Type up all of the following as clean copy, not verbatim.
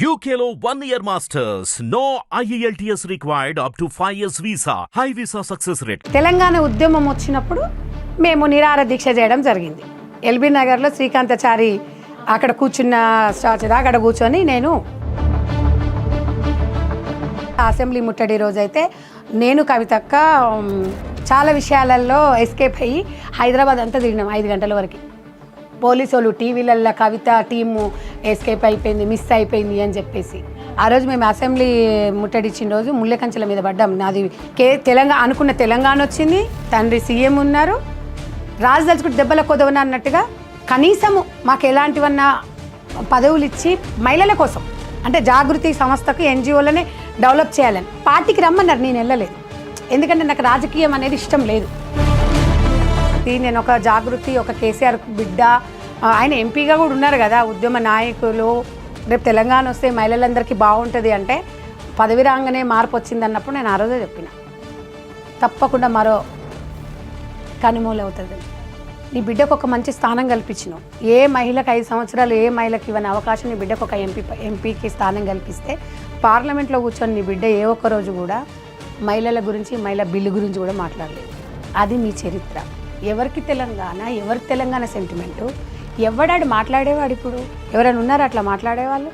UKLO 1 year masters. No IELTS required up to 5 years visa. High visa success rate. Telangana ఉద్యమం వచ్చినప్పుడు మేము నిరాహార దీక్ష చేయడం జరిగింది. ఎల్బీ నగర్లో శ్రీకాంతాచారి అక్కడ కూర్చున్న స్టాచ్యూ అక్కడ కూర్చొని నేను అసెంబ్లీ ముట్టడి రోజైతే నేను కవితక్క చాలా విషయాలలో ఎస్కేప్ అయ్యి హైదరాబాద్ అంతా తిరిగినాం 5 గంటల వరకు. పోలీసు వాళ్ళు టీవీలల్లో కవిత టీము ఎస్కేప్ అయిపోయింది, మిస్ అయిపోయింది అని చెప్పేసి ఆ రోజు మేము అసెంబ్లీ ముట్టడిచ్చిన రోజు ముళ్ళకంచెల మీద పడ్డాం. నాది తెలంగాణ అనుకున్న తెలంగాణ వచ్చింది, తండ్రి సీఎం ఉన్నారు, రాజు దలుచుకుంటే దెబ్బల కొదవన అన్నట్టుగా కనీసము మాకు ఎలాంటివన్నా పదవులు ఇచ్చి మహిళల కోసం అంటే జాగృతి సంస్థకు ఎన్జిఓలనే డెవలప్ చేయాలని పార్టీకి రమ్మన్నారు. నేను వెళ్ళలేదు, ఎందుకంటే నాకు రాజకీయం అనేది ఇష్టం లేదు. నేను ఒక జాగృతి, ఒక కేసీఆర్ బిడ్డ, ఆయన ఎంపీగా కూడా ఉన్నారు కదా, ఉద్యమ నాయకులు, రేపు తెలంగాణ వస్తే మహిళలందరికీ బాగుంటుంది అంటే పదవి రాగానే మార్పు వచ్చింది అన్నప్పుడు నేను ఆ రోజే చెప్పిన తప్పకుండా మరో కనుమూలు అవుతుంది. నీ బిడ్డకు ఒక మంచి స్థానం కల్పించినావు. ఏ మహిళకు 5 సంవత్సరాలు ఏ మహిళకి ఇవ్వని అవకాశం నీ బిడ్డకు ఒక ఎంపీకి స్థానం కల్పిస్తే పార్లమెంట్లో కూర్చొని నీ బిడ్డ ఏ ఒక్క రోజు కూడా మహిళల గురించి, మహిళా బిల్లు గురించి కూడా మాట్లాడలేదు. అది మీ చరిత్ర. ఎవరికి తెలంగాణ, ఎవరికి తెలంగాణ సెంటిమెంటు, ఎవడాడు మాట్లాడేవాడు? ఇప్పుడు ఎవరైనా ఉన్నారా అట్లా మాట్లాడేవాళ్ళు?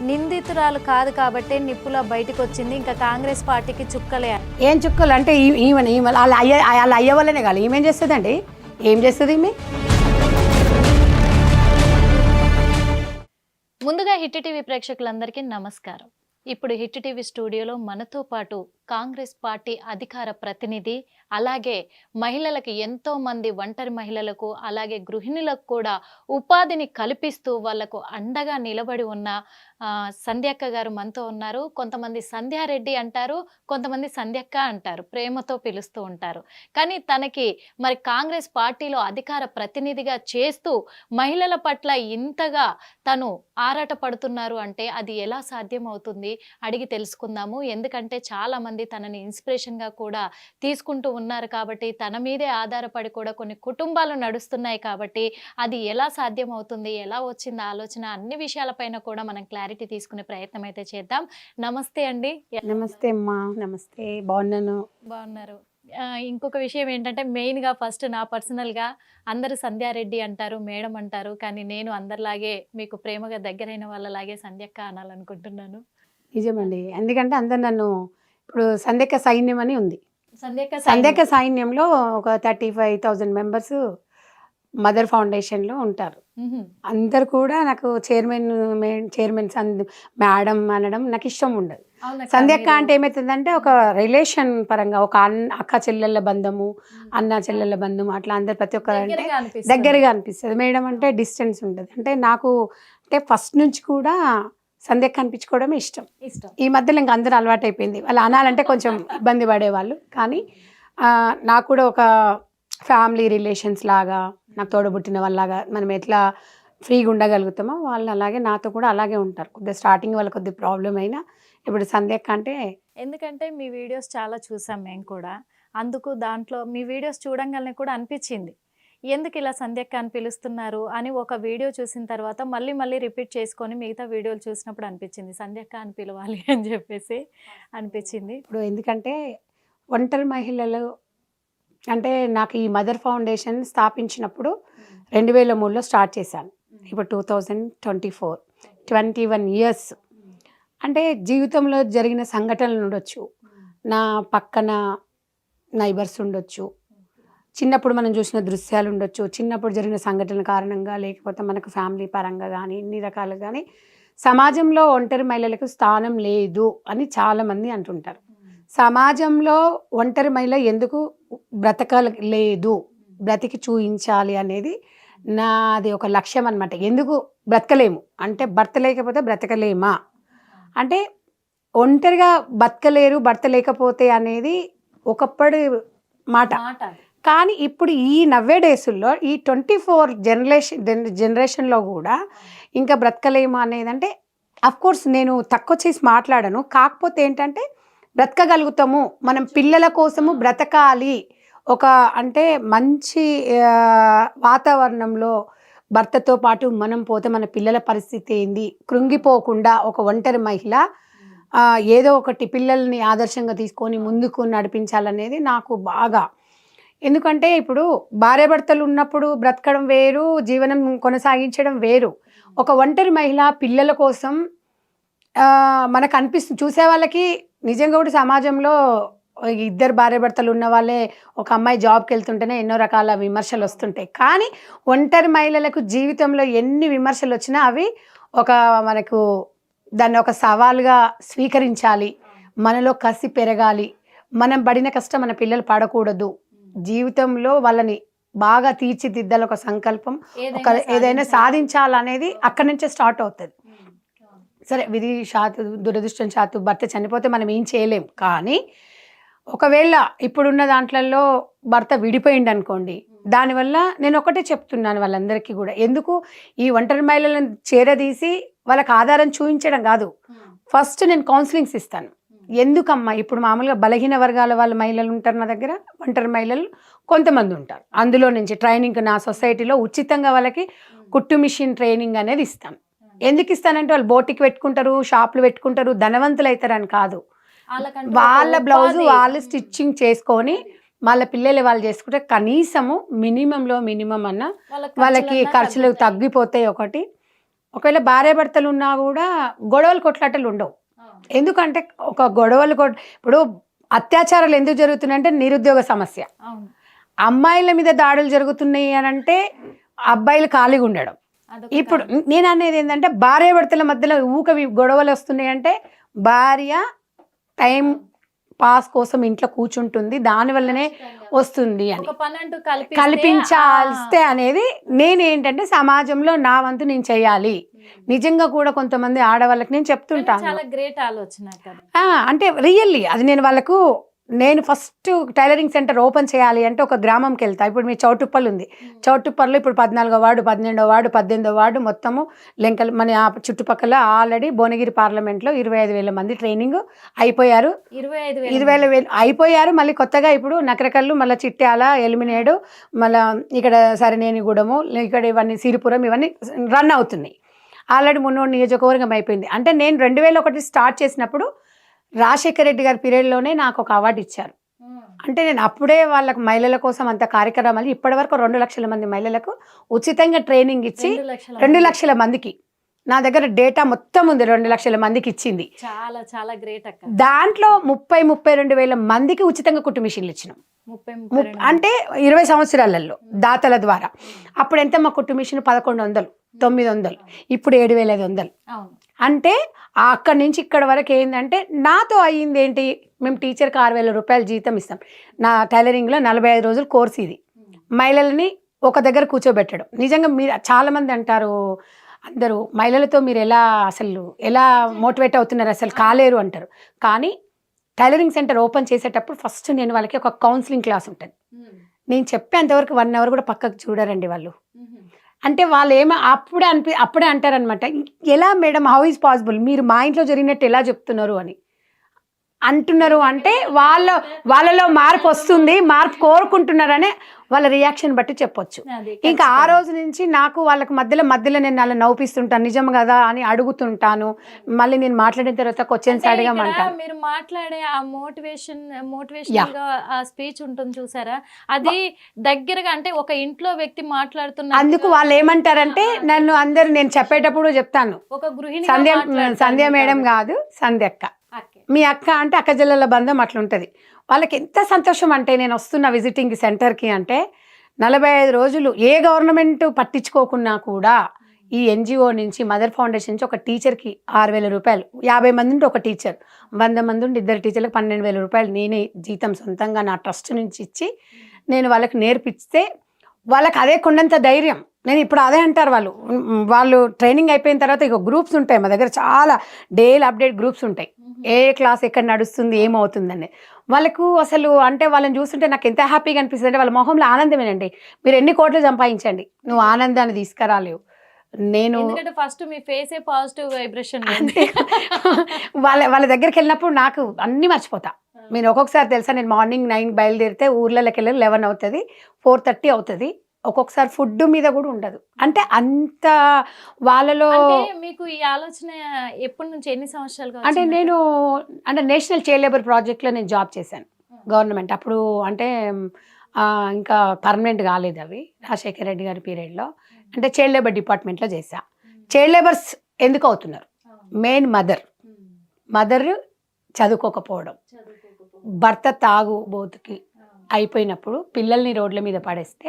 నిందితురాలు కాదు కాబట్టి నిప్పులా బయటకు వచ్చింది. ఇంకా కాంగ్రెస్ పార్టీకి చుక్కలే. ఏం చుక్కలు అంటే ఈమె వాళ్ళ అయ్య వల్లనే కాదు. ఈమెం చేస్తుందండి? ఏం చేస్తుంది ఈమె? ముందుగా హిట్ టీవీ ప్రేక్షకులందరికీ నమస్కారం. ఇప్పుడు హిట్ టీవీ స్టూడియోలో మనతో పాటు కాంగ్రెస్ పార్టీ అధికార ప్రతినిధి, అలాగే మహిళలకు ఎంతో మంది ఒంటరి మహిళలకు అలాగే గృహిణులకు కూడా ఉపాధిని కల్పిస్తూ వాళ్లకు అండగా నిలబడి ఉన్న సంధ్యక్క గారు మనతో ఉన్నారు. కొంతమంది సంధ్యారెడ్డి అంటారు, కొంతమంది సంధ్యక్క అంటారు, ప్రేమతో పిలుస్తూ ఉంటారు. కానీ తనకి మరి కాంగ్రెస్ పార్టీలో అధికార ప్రతినిధిగా చేస్తూ మహిళల పట్ల ఇంతగా తను ఆరాట పడుతున్నారు అంటే అది ఎలా సాధ్యం అవుతుంది అడిగి తెలుసుకుందాము. ఎందుకంటే చాలా మంది తనని ఇన్స్పిరేషన్ గా కూడా తీసుకుంటూ ఉన్నారు కాబట్టి, తన మీదే ఆధారపడి కూడా కొన్ని కుటుంబాలు నడుస్తున్నాయి కాబట్టి అది ఎలా సాధ్యం అవుతుంది, ఎలా వచ్చింది ఆలోచన, అన్ని విషయాలపైన కూడా మనం క్లారిటీ తీసుకునే ప్రయత్నం అయితే చేద్దాం. నమస్తే అండి. నమస్తే అమ్మా. నమస్తే. బాగున్నారు. ఇంకొక విషయం ఏంటంటే మెయిన్గా ఫస్ట్ నా పర్సనల్గా అందరూ సంధ్యారెడ్డి అంటారు, మేడం అంటారు, కానీ నేను అందరిలాగే మీకు ప్రేమగా దగ్గరైన వాళ్ళలాగే సంధ్యక్క అనాలనుకుంటున్నాను. నిజమండి. ఎందుకంటే అందరు నన్ను ఇప్పుడు సంధ్యక్క సైన్యం అని ఉంది. సంధ్యక్క సైన్యంలో ఒక 35,000 మెంబర్స్ మదర్ ఫౌండేషన్లో ఉంటారు. అందరు కూడా నాకు చైర్మన్ మేడం అనడం నాకు ఇష్టం ఉండదు. సంధ్యక్క అంటే ఏమవుతుందంటే ఒక రిలేషన్ పరంగా ఒక అక్క చెల్లెళ్ళ బంధము, అన్న చెల్లెళ్ళ బంధము, అట్లా అందరు ప్రతి ఒక్కరు అంటే దగ్గరగా అనిపిస్తుంది. మేడం అంటే డిస్టెన్స్ ఉంటుంది. అంటే నాకు అంటే ఫస్ట్ నుంచి కూడా సంధ్యక్క అనిపించుకోవడం ఇష్టం. ఈ మధ్యలో ఇంకా అందరూ అలవాటు అయిపోయింది. వాళ్ళు అనాలంటే కొంచెం ఇబ్బంది పడేవాళ్ళు. కానీ నాకు కూడా ఒక ఫ్యామిలీ రిలేషన్స్ లాగా, నాకు తోడబుట్టిన వాళ్ళలాగా మనం ఎట్లా ఫ్రీగా ఉండగలుగుతామో వాళ్ళు అలాగే నాతో కూడా అలాగే ఉంటారు. కొద్దిగా స్టార్టింగ్ వాళ్ళ కొద్దిగా ప్రాబ్లం అయినా ఇప్పుడు సంధ్యక్క అంటే, ఎందుకంటే మీ వీడియోస్ చాలా చూసాం మేము కూడా, అందుకు దాంట్లో మీ వీడియోస్ చూడంగానే కూడా అనిపించింది ఎందుకు ఇలా సంధ్యక్క అని పిలుస్తున్నారు అని. ఒక వీడియో చూసిన తర్వాత మళ్ళీ రిపీట్ చేసుకొని మిగతా వీడియోలు చూసినప్పుడు అనిపించింది సంధ్యక్క అని పిలవాలి అని చెప్పేసి అనిపించింది. ఇప్పుడు ఎందుకంటే ఒంటరి మహిళలు అంటే నాకు ఈ మదర్ ఫౌండేషన్ స్థాపించినప్పుడు 2003లో స్టార్ట్ చేశాను. ఇప్పుడు 2024 21 ఇయర్స్. అంటే జీవితంలో జరిగిన సంఘటనలు ఉండొచ్చు, నా పక్కన నైబర్స్ ఉండొచ్చు, చిన్నప్పుడు మనం చూసిన దృశ్యాలు ఉండొచ్చు, చిన్నప్పుడు జరిగిన సంఘటనల కారణంగా, లేకపోతే మనకు ఫ్యామిలీ పరంగా కానీ ఇన్ని రకాలు కానీ సమాజంలో ఒంటరి మహిళలకు స్థానం లేదు అని చాలామంది అంటుంటారు. సమాజంలో ఒంటరి మహిళ ఎందుకు బ్రతకలేదు, బ్రతికి చూయించాలి అనేది నాది ఒక లక్ష్యం అనమాట. ఎందుకు బ్రతకలేము అంటే భర్త లేకపోతే బ్రతకలేమా అంటే ఒంటరిగా బతకలేరు భర్త లేకపోతే అనేది ఒకప్పటి మాట. కానీ ఇప్పుడు ఈ 90 డేసుల్లో ఈ 24 జనరేషన్లో కూడా ఇంకా బ్రతకలేమా అనేది అంటే అఫ్కోర్స్ నేను తక్కువ చేసి మాట్లాడను. కాకపోతే ఏంటంటే బ్రతకగలుగుతాము, మనం పిల్లల కోసము బ్రతకాలి, ఒక అంటే మంచి వాతావరణంలో భర్తతో పాటు మనం పోతే మన పిల్లల పరిస్థితి ఏంది, కృంగిపోకుండా ఒక ఒంటరి మహిళ ఏదో ఒకటి పిల్లల్ని ఆదర్శంగా తీసుకొని ముందుకు నడిపించాలనేది నాకు బాగా. ఎందుకంటే ఇప్పుడు భార్యాభర్తలు ఉన్నప్పుడు బ్రతకడం వేరు, జీవనం కొనసాగించడం వేరు. ఒక ఒంటరి మహిళ పిల్లల కోసం మనకు అనిపిస్తుంది, చూసే వాళ్ళకి నిజంగా కూడా సమాజంలో ఇద్దరు భార్యాభర్తలు ఉన్న వాళ్ళే ఒక అమ్మాయి జాబ్కి వెళ్తుంటేనే ఎన్నో రకాల విమర్శలు వస్తుంటాయి. కానీ ఒంటరి మహిళలకు జీవితంలో ఎన్ని విమర్శలు వచ్చినా అవి ఒక మనకు దాన్ని ఒక సవాల్గా స్వీకరించాలి, మనలో కసి పెరగాలి, మనం పడిన కష్టం మన పిల్లలు పడకూడదు, జీవితంలో వాళ్ళని బాగా తీర్చిదిద్దాలి ఒక సంకల్పం, ఒక ఏదైనా సాధించాలనేది అక్కడి నుంచే స్టార్ట్ అవుతుంది. సరే విధి శాతు దురదృష్టం శాతు భర్త చనిపోతే మనం ఏం చేయలేం. కానీ ఒకవేళ ఇప్పుడున్న దాంట్లలో భర్త విడిపోయింది అనుకోండి, దానివల్ల నేను ఒకటే చెప్తున్నాను వాళ్ళందరికీ కూడా, ఎందుకు ఈ ఒంటరి మహిళలను చేరదీసి వాళ్ళకి ఆధారం చూపించడం కాదు, ఫస్ట్ నేను కౌన్సిలింగ్స్ ఇస్తాను. ఎందుకమ్మా ఇప్పుడు మామూలుగా బలహీన వర్గాల వాళ్ళ మహిళలు ఉంటారు నా దగ్గర, ఒంటరి మహిళలు కొంతమంది ఉంటారు. అందులో నుంచి ట్రైనింగ్ నా సొసైటీలో ఉచితంగా వాళ్ళకి కుట్టు మిషన్ ట్రైనింగ్ అనేది ఇస్తాను. ఎందుకు ఇస్తానంటే వాళ్ళు బోటికి పెట్టుకుంటారు, షాపులు పెట్టుకుంటారు, ధనవంతులు అవుతారని కాదు, వాళ్ళ బ్లౌజు వాళ్ళు స్టిచ్చింగ్ చేసుకొని వాళ్ళ పిల్లలు వాళ్ళు చేసుకుంటే కనీసము మినిమం అన్న వాళ్ళకి ఖర్చులు తగ్గిపోతాయి. ఒకవేళ భార్యాభర్తలు ఉన్నా కూడా గొడవలు కొట్లాటలు ఉండవు. ఎందుకంటే ఒక గొడవలు ఇప్పుడు అత్యాచారాలు ఎందుకు జరుగుతున్నాయంటే నిరుద్యోగ సమస్య, అమ్మాయిల మీద దాడులు జరుగుతున్నాయి అని అంటే అబ్బాయిలు ఖాళీగా ఉండడం. ఇప్పుడు నేను అనేది ఏంటంటే భార్యాభర్తల మధ్యలో గొడవలు వస్తున్నాయి అంటే భార్య టైం పాస్ కోసం ఇంట్లో కూర్చుంటుంది, దానివల్లనే వస్తుంది అని కల్పించాల్స్తే అనేది నేనేంటంటే సమాజంలో నా వంతు నేను చేయాలి. నిజంగా కూడా కొంతమంది ఆడవాళ్ళకి నేను చెప్తుంటాను, చాలా గ్రేట్ ఆలోచన. అంటే రియల్లీ అది నేను ఫస్ట్ టైలరింగ్ సెంటర్ ఓపెన్ చేయాలి అంటే ఒక గ్రామంకి వెళ్తా. ఇప్పుడు మీ చౌటుప్పల్ ఉంది, చౌటుప్పల్లో ఇప్పుడు 14వ వార్డు, 12వ వార్డు, 18వ వార్డు మొత్తము లెంకలు మన చుట్టుపక్కల ఆల్రెడీ భువనగిరి పార్లమెంట్లో 25,000 మంది ట్రైనింగ్ అయిపోయారు. 25,000 అయిపోయారు. మళ్ళీ కొత్తగా ఇప్పుడు నకరకల్లు, మళ్ళీ చిట్యాల, ఎలిమినేడు, మళ్ళీ ఇక్కడ సరినేనిగూడెము, ఇక్కడ ఇవన్నీ సిరిపురం ఇవన్నీ రన్ అవుతున్నాయి. ఆల్రెడీ మున్నోడు నియోజకవర్గం అయిపోయింది. అంటే నేను 2001 స్టార్ట్ చేసినప్పుడు రాజశేఖర రెడ్డి గారి పీరియడ్లోనే నాకు ఒక అవార్డు ఇచ్చారు. అంటే నేను అప్పుడే వాళ్ళకు మహిళల కోసం అంత కార్యక్రమాలు ఇప్పటి వరకు 2 లక్షల మంది మహిళలకు ఉచితంగా ట్రైనింగ్ ఇచ్చి 2 లక్షల మందికి నా దగ్గర డేటా మొత్తం ఉంది, 2 లక్షల మందికి ఇచ్చింది. చాలా చాలా గ్రేట్ అక్క. దాంట్లో 32,000 మందికి ఉచితంగా కుట్టు మిషన్లు ఇచ్చినాం. అంటే 20 సంవత్సరాలలో దాతల ద్వారా. అప్పుడు ఎంత మా కుట్టు మిషన్ 1100, 900, ఇప్పుడు 7,500. అంటే అక్కడి నుంచి ఇక్కడ వరకు ఏంటంటే నాతో అయ్యింది ఏంటి, మేము టీచర్కి 6,000 రూపాయలు జీతం ఇస్తాం. నా టైలరింగ్లో 45 రోజులు కోర్సు ఇది. మహిళలని ఒక దగ్గర కూర్చోబెట్టడం. నిజంగా మీరు చాలామంది అంటారు, అందరూ మహిళలతో మీరు ఎలా మోటివేట్ అవుతున్నారు, అసలు కాలేరు అంటారు. కానీ టైలరింగ్ సెంటర్ ఓపెన్ చేసేటప్పుడు ఫస్ట్ నేను వాళ్ళకి ఒక కౌన్సిలింగ్ క్లాస్ ఉంటుంది. నేను చెప్పేంతవరకు 1 అవర్ కూడా పక్కకు చూడరండి వాళ్ళు. అంటే వాళ్ళు అప్పుడే అంటారనమాట, ఎలా మేడం హౌ ఈజ్ పాసిబుల్, మీరు మా ఇంట్లో జరిగినట్టు ఎలా చెప్తున్నారు అని అంటున్నారు. అంటే వాళ్ళలో మార్పు వస్తుంది, మార్పు కోరుకుంటున్నారనే వాళ్ళ రియాక్షన్ బట్టి చెప్పొచ్చు. ఇంకా ఆ రోజు నుంచి నాకు వాళ్ళకి మధ్యలో నేను అలా నవ్విస్తుంటాను, నిజం కదా అని అడుగుతుంటాను. మళ్ళీ నేను మాట్లాడిన తర్వాత క్వశ్చన్స్ అడగమంటాను. మీరు మాట్లాడే ఆ మోటివేషన్ ఆ స్పీచ్ ఉంటుంది చూసారా, అది దగ్గరగా అంటే ఒక ఇంట్లో వ్యక్తి మాట్లాడుతున్నా. అందుకు వాళ్ళు ఏమంటారంటే నేను చెప్పేటప్పుడు చెప్తాను, ఒక గృహిణి సంధ్య మేడం కాదు సంధ్యక్క, మీ అక్క అంటే అక్క జిల్లాల బంధం అట్లుంటుంది. వాళ్ళకి ఎంత సంతోషం అంటే నేను వస్తున్న విజిటింగ్ సెంటర్కి అంటే 45 రోజులు ఏ గవర్నమెంట్ పట్టించుకోకున్నా కూడా ఈ ఎన్జిఓ నుంచి మదర్ ఫౌండేషన్ నుంచి ఒక టీచర్కి 6,000 రూపాయలు, 50 మంది ఉంటే ఒక టీచర్, 100 మంది ఉంటే 2 టీచర్లకు 12,000 రూపాయలు నేనే జీతం సొంతంగా నా ట్రస్ట్ నుంచి ఇచ్చి నేను వాళ్ళకి నేర్పిస్తే వాళ్ళకి అదే కొండంత ధైర్యం. నేను ఇప్పుడు అదే అంటారు వాళ్ళు ట్రైనింగ్ అయిపోయిన తర్వాత ఇక గ్రూప్స్ ఉంటాయి మా దగ్గర, చాలా డైలీ అప్డేట్ గ్రూప్స్ ఉంటాయి, ఏ క్లాస్ ఎక్కడ నడుస్తుంది ఏమవుతుందని. వాళ్ళకు అసలు అంటే వాళ్ళని చూస్తుంటే నాకు ఎంత హ్యాపీగా అనిపిస్తుంది అంటే వాళ్ళ మొహంలో ఆనందమేనండి. మీరు ఎన్ని కోట్లు సంపాదించండి, నువ్వు ఆనందాన్ని తీసుకురాలేవు. నేను ఫస్ట్ మీ ఫేసే పాజిటివ్ వైబ్రేషన్. అంటే వాళ్ళ దగ్గరికి వెళ్ళినప్పుడు నాకు అన్నీ మర్చిపోతా. నేను ఒక్కొక్కసారి తెలుసా, నేను మార్నింగ్ 9 బయలుదేరితే ఊర్లలోకి వెళ్ళి 11 అవుతుంది, 4:30 అవుతుంది. ఒక్కొక్కసారి ఫుడ్ మీద కూడా ఉండదు. అంటే అంత వాళ్ళలో అంటే మీకు ఈ ఆలోచన ఎప్పటి నుంచి, ఎన్ని సంవత్సరాలుగా అంటే వచ్చింది? నేను అంటే నేషనల్ చైల్డ్ లేబర్ ప్రాజెక్ట్లో నేను జాబ్ చేశాను గవర్నమెంట్ అప్పుడు. అంటే ఇంకా పర్మనెంట్ కాలేదు అవి, రాజశేఖర రెడ్డి గారి పీరియడ్లో. అంటే చైల్డ్ లేబర్ డిపార్ట్మెంట్లో చేశా. చైల్డ్ లేబర్స్ ఎందుకు అవుతున్నారు? మెయిన్ మదర్ చదువుకోకపోవడం, భర్త తాగుబోతుకి అయిపోయినప్పుడు పిల్లల్ని రోడ్ల మీద పడేస్తే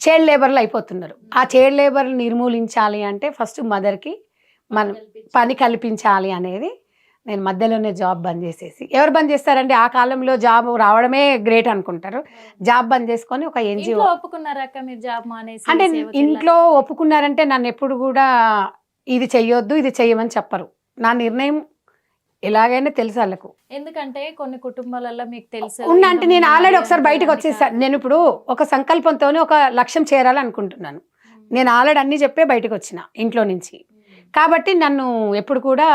చైల్డ్ లేబర్లు అయిపోతున్నారు. ఆ చైల్డ్ లేబర్ నిర్మూలించాలి అంటే ఫస్ట్ మదర్కి మనం పని కల్పించాలి అనేది. నేను మధ్యలోనే జాబ్ బంద్ చేసేసి, ఎవరు బంద్ చేస్తారంటే ఆ కాలంలో జాబ్ రావడమే గ్రేట్ అనుకుంటారు. జాబ్ బంద్ చేసుకొని ఒక ఎన్జిఓ. ఇంట్లో ఒప్పుకున్నారా అక్క మీరు జాబ్ మానేసి అంటే సేవకి ఇంట్లో ఒప్పుకున్నారంటే నన్ను ఎప్పుడు కూడా ఇది చెయ్యొద్దు ఇది చెయ్యమని చెప్పరు. నా నిర్ణయం ఎలాగైనా తెలుసు వాళ్ళకు. ఎందుకంటే కొన్ని కుటుంబాలలో మీకు తెలుసు ఉన్నా అంటే నేను ఆల్రెడీ ఒకసారి బయటకు వచ్చేసాను. నేను ఇప్పుడు ఒక సంకల్పంతోనే ఒక లక్ష్యం చేరాలనుకుంటున్నాను. నేను ఆల్రెడీ అన్నీ చెప్పే బయటకు వచ్చిన ఇంట్లో నుంచి. కాబట్టి నన్ను ఎప్పుడు కూడా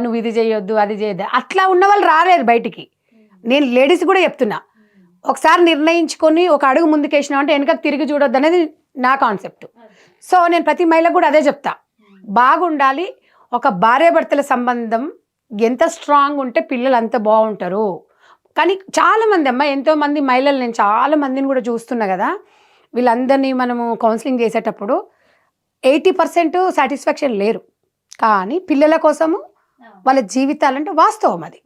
నువ్వు ఇది చేయొద్దు అది చేయొద్దు అట్లా ఉన్న వాళ్ళు రాలేరు బయటికి. నేను లేడీస్ కూడా చెప్తున్నా, ఒకసారి నిర్ణయించుకొని ఒక అడుగు ముందుకేసినావు అంటే వెనక తిరిగి చూడొద్దు అనేది నా కాన్సెప్ట్. సో నేను ప్రతి మహిళకు కూడా అదే చెప్తా, బాగుండాలి. ఒక భార్యాభర్తల సంబంధం ఎంత స్ట్రాంగ్ ఉంటే పిల్లలు అంత బాగుంటారు. కానీ చాలామంది ఎంతోమంది మహిళలు, నేను చాలా మందిని కూడా చూస్తున్నా కదా, వీళ్ళందరినీ మనము కౌన్సిలింగ్ చేసేటప్పుడు 80% సాటిస్ఫాక్షన్ లేరు. కానీ పిల్లల కోసము వాళ్ళ జీవితాలంటే వాస్తవం అది.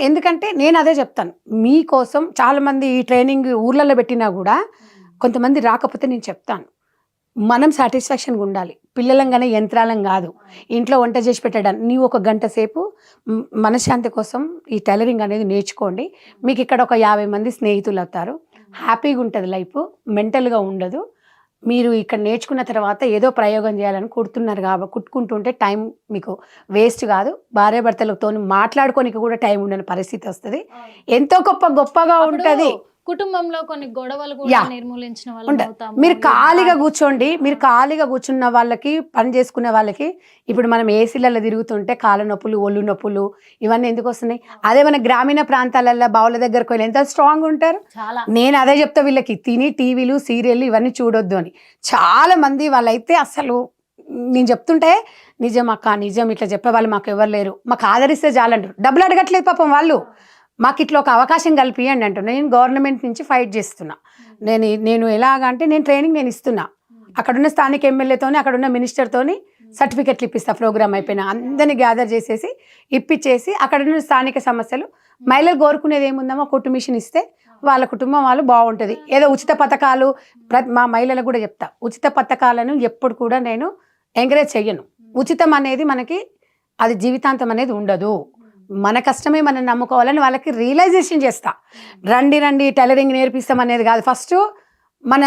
ఎందుకంటే నేను అదే చెప్తాను, మీకోసం చాలామంది ఈ ట్రైనింగ్ ఊర్లలో పెట్టినా కూడా కొంతమంది రాకపోతే నేను చెప్తాను, మనం సాటిస్ఫాక్షన్గా ఉండాలి. పిల్లలంగానే యంత్రాలం కాదు. ఇంట్లో వంట చేసి పెట్టడానికి నీవు ఒక గంట సేపు మనశ్శాంతి కోసం ఈ టైలరింగ్ అనేది నేర్చుకోండి. మీకు ఇక్కడ ఒక 50 మంది స్నేహితులు అవుతారు. హ్యాపీగా ఉంటుంది లైఫ్, మెంటల్గా ఉండదు. మీరు ఇక్కడ నేర్చుకున్న తర్వాత ఏదో ప్రయోగం చేయాలని కుడుతున్నారు కాబట్టి కుట్టుకుంటుంటే టైం మీకు వేస్ట్ కాదు. భార్యాభర్తలతో మాట్లాడుకోనికి కూడా టైం ఉండని పరిస్థితి వస్తుంది. ఎంతో గొప్పగా ఉంటుంది. కుటుంబంలో కొన్ని గొడవలు కూడా నిర్మూలించిన వాళ్ళు అవుతాము. మీరు ఖాళీగా కూర్చోండి. మీరు ఖాళీగా కూర్చున్న వాళ్ళకి, పని చేసుకునే వాళ్ళకి, ఇప్పుడు మనం ఏసీలలో తిరుగుతుంటే కాళ్ళ నొప్పులు, ఒళ్ళు నొప్పులు ఇవన్నీ ఎందుకు వస్తున్నాయి? అదే మన గ్రామీణ ప్రాంతాలలో బావుల దగ్గరకు వెళ్ళి ఎంత స్ట్రాంగ్ ఉంటారు. నేను అదే చెప్తా వీళ్ళకి, తిని టీవీలు సీరియళ్ళు ఇవన్నీ చూడొద్దు అని. చాలా మంది వాళ్ళైతే అసలు నేను చెప్తుంటే నిజం అక్క నిజం, ఇట్లా చెప్పేవాళ్ళు మాకు ఎవరు లేరు, మాకు ఆదరిస్తే చాలంటారు. డబ్బులు అడగట్లేదు పాపం వాళ్ళు, మాకు ఇట్లా ఒక అవకాశం కల్పియండి అంటున్నా. నేను గవర్నమెంట్ నుంచి ఫైట్ చేస్తున్నా. నేను ఎలాగంటే నేను ట్రైనింగ్ నేను ఇస్తున్నా. అక్కడున్న స్థానిక ఎమ్మెల్యేతోని, అక్కడున్న మినిస్టర్తోని సర్టిఫికెట్లు ఇప్పిస్తా. ప్రోగ్రామ్ అయిపోయినా అందరినీ గ్యాదర్ చేసేసి ఇప్పించేసి అక్కడున్న స్థానిక సమస్యలు మహిళలు కోరుకునేది ఏముందమ్మో కొట్టు మిషన్ ఇస్తే వాళ్ళ కుటుంబం వాళ్ళు బాగుంటుంది. ఏదో ఉచిత పథకాలు మా మహిళలకు కూడా చెప్తా, ఉచిత పథకాలను ఎప్పుడు కూడా నేను ఎంకరేజ్ చెయ్యను. ఉచితం అనేది మనకి అది జీవితాంతం అనేది ఉండదు. మన కష్టమే మనం నమ్ముకోవాలని వాళ్ళకి రియలైజేషన్ చేస్తా. రండి టైలరింగ్ నేర్పిస్తాం అనేది కాదు. ఫస్ట్ మన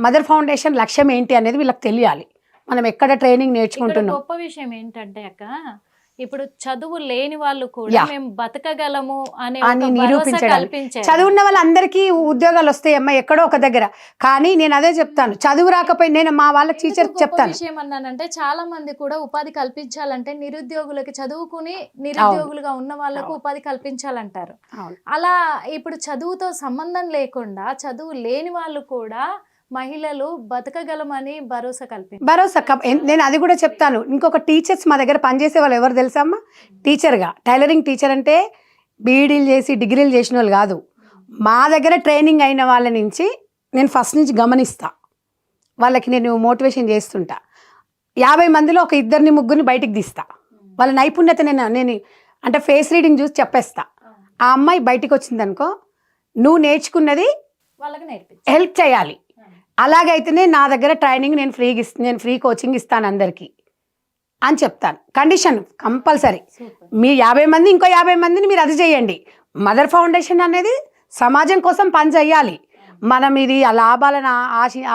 మదర్ ఫౌండేషన్ లక్ష్యం ఏంటి అనేది వీళ్ళకి తెలియాలి. మనం ఎక్కడ ట్రైనింగ్ నేర్చుకుంటున్నాం. గొప్ప విషయం ఏంటంటే అక్క, ఇప్పుడు చదువు లేని వాళ్ళు కూడా మేము బతకగలము అని నిరూపించడానికి చదువున్న వాళ్ళందరికీ ఉద్యోగాలు వస్తాయమ్మా ఎక్కడో ఒక దగ్గర. కానీ నేను అదే చెప్తాను, చదువు రాకపోయి నేను మా వాళ్ళ టీచర్ చెప్తాను. విషయం అన్నానంటే చాలా మంది కూడా ఉపాధి కల్పించాలంటే నిరుద్యోగులకి, చదువుకుని నిరుద్యోగులుగా ఉన్న వాళ్ళకు ఉపాధి కల్పించాలంటారు. అలా ఇప్పుడు చదువుతో సంబంధం లేకుండా చదువు లేని వాళ్ళు కూడా మహిళలు బతకగలమని భరోసా నేను అది కూడా చెప్తాను. ఇంకొక టీచర్స్ మా దగ్గర పనిచేసే వాళ్ళు ఎవరు తెలుసమ్మా? టీచర్గా, టైలరింగ్ టీచర్ అంటే బీఈడీలు చేసి డిగ్రీలు చేసిన వాళ్ళు కాదు. మా దగ్గర ట్రైనింగ్ అయిన వాళ్ళ నుంచి నేను ఫస్ట్ నుంచి గమనిస్తా, వాళ్ళకి నేను మోటివేషన్ చేస్తుంటా. 50 మందిలో ఒక 2-3 బయటికి తీస్తా. వాళ్ళ నైపుణ్యత నేను అంటే ఫేస్ రీడింగ్ చూసి చెప్పేస్తా. ఆ అమ్మాయి బయటికి వచ్చిందనుకో, నువ్వు నేర్చుకున్నది వాళ్ళకి హెల్ప్ చేయాలి. అలాగైతేనే నా దగ్గర ట్రైనింగ్ నేను ఫ్రీ కోచింగ్ ఇస్తాను అందరికీ అని చెప్తాను. Condition compulsory. మీరు 50 మంది ఇంకో 50 మందిని మీరు అది చేయండి. మదర్ ఫౌండేషన్ అనేది సమాజం కోసం పని చేయాలి. మనం ఇది ఆ లాభాలను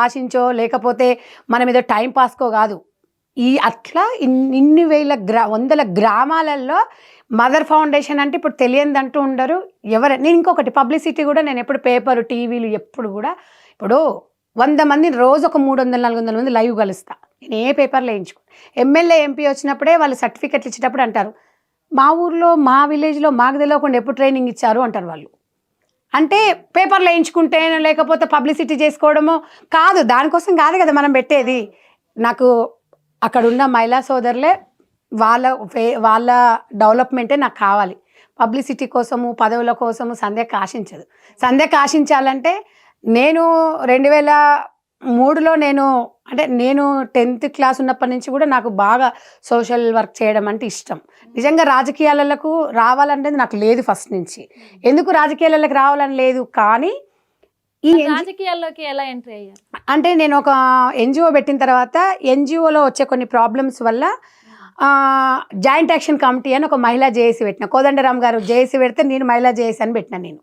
ఆశించో లేకపోతే మనం ఏదో టైం పాస్కో కాదు. అట్లా ఇన్ని వందల గ్రామాలలో మదర్ ఫౌండేషన్ అంటే ఇప్పుడు తెలియదంటూ ఉండరు నేను ఇంకొకటి పబ్లిసిటీ కూడా నేను ఎప్పుడు పేపర్ టీవీలు ఎప్పుడు కూడా ఇప్పుడు 100 మందిని రోజు ఒక 300-400 మంది లైవ్ కలుస్తా. నేను ఏ పేపర్లో వేయించుకో. ఎమ్మెల్యే ఎంపీ వచ్చినప్పుడే వాళ్ళు సర్టిఫికెట్లు ఇచ్చేటప్పుడు అంటారు, మా ఊర్లో మా విలేజ్లో మాకు తెలియకుండా ఎప్పుడు ట్రైనింగ్ ఇచ్చారు అంటారు వాళ్ళు. అంటే పేపర్లో వేయించుకుంటే లేకపోతే పబ్లిసిటీ చేసుకోవడమో కాదు, దానికోసం కాదు కదా మనం పెట్టేది. నాకు అక్కడ ఉన్న మహిళా సోదరులే వాళ్ళ డెవలప్మెంటే నాకు కావాలి. పబ్లిసిటీ కోసము పదవుల కోసము సంధ్యకు ఆశించదు. సంధ్యకు ఆశించాలంటే నేను 2003లో నేను 10th క్లాస్ ఉన్నప్పటి నుంచి కూడా నాకు బాగా సోషల్ వర్క్ చేయడం అంటే ఇష్టం. నిజంగా రాజకీయాలకు రావాలనేది నాకు లేదు ఫస్ట్ నుంచి. ఎందుకు రాజకీయాలకు రావాలని లేదు, కానీ ఈ రాజకీయాల్లోకి ఎలా ఎంట్రీ అయ్యారు అంటే నేను ఒక ఎన్జిఓ పెట్టిన తర్వాత ఎన్జిఓలో వచ్చే కొన్ని ప్రాబ్లమ్స్ వల్ల జాయింట్ యాక్షన్ కమిటీ అని ఒక మహిళా జేఏసీ పెట్టిన. కోదండరామ్ గారు జేఏసీ పెడితే నేను మహిళా జేఏసీ అని పెట్టిన. నేను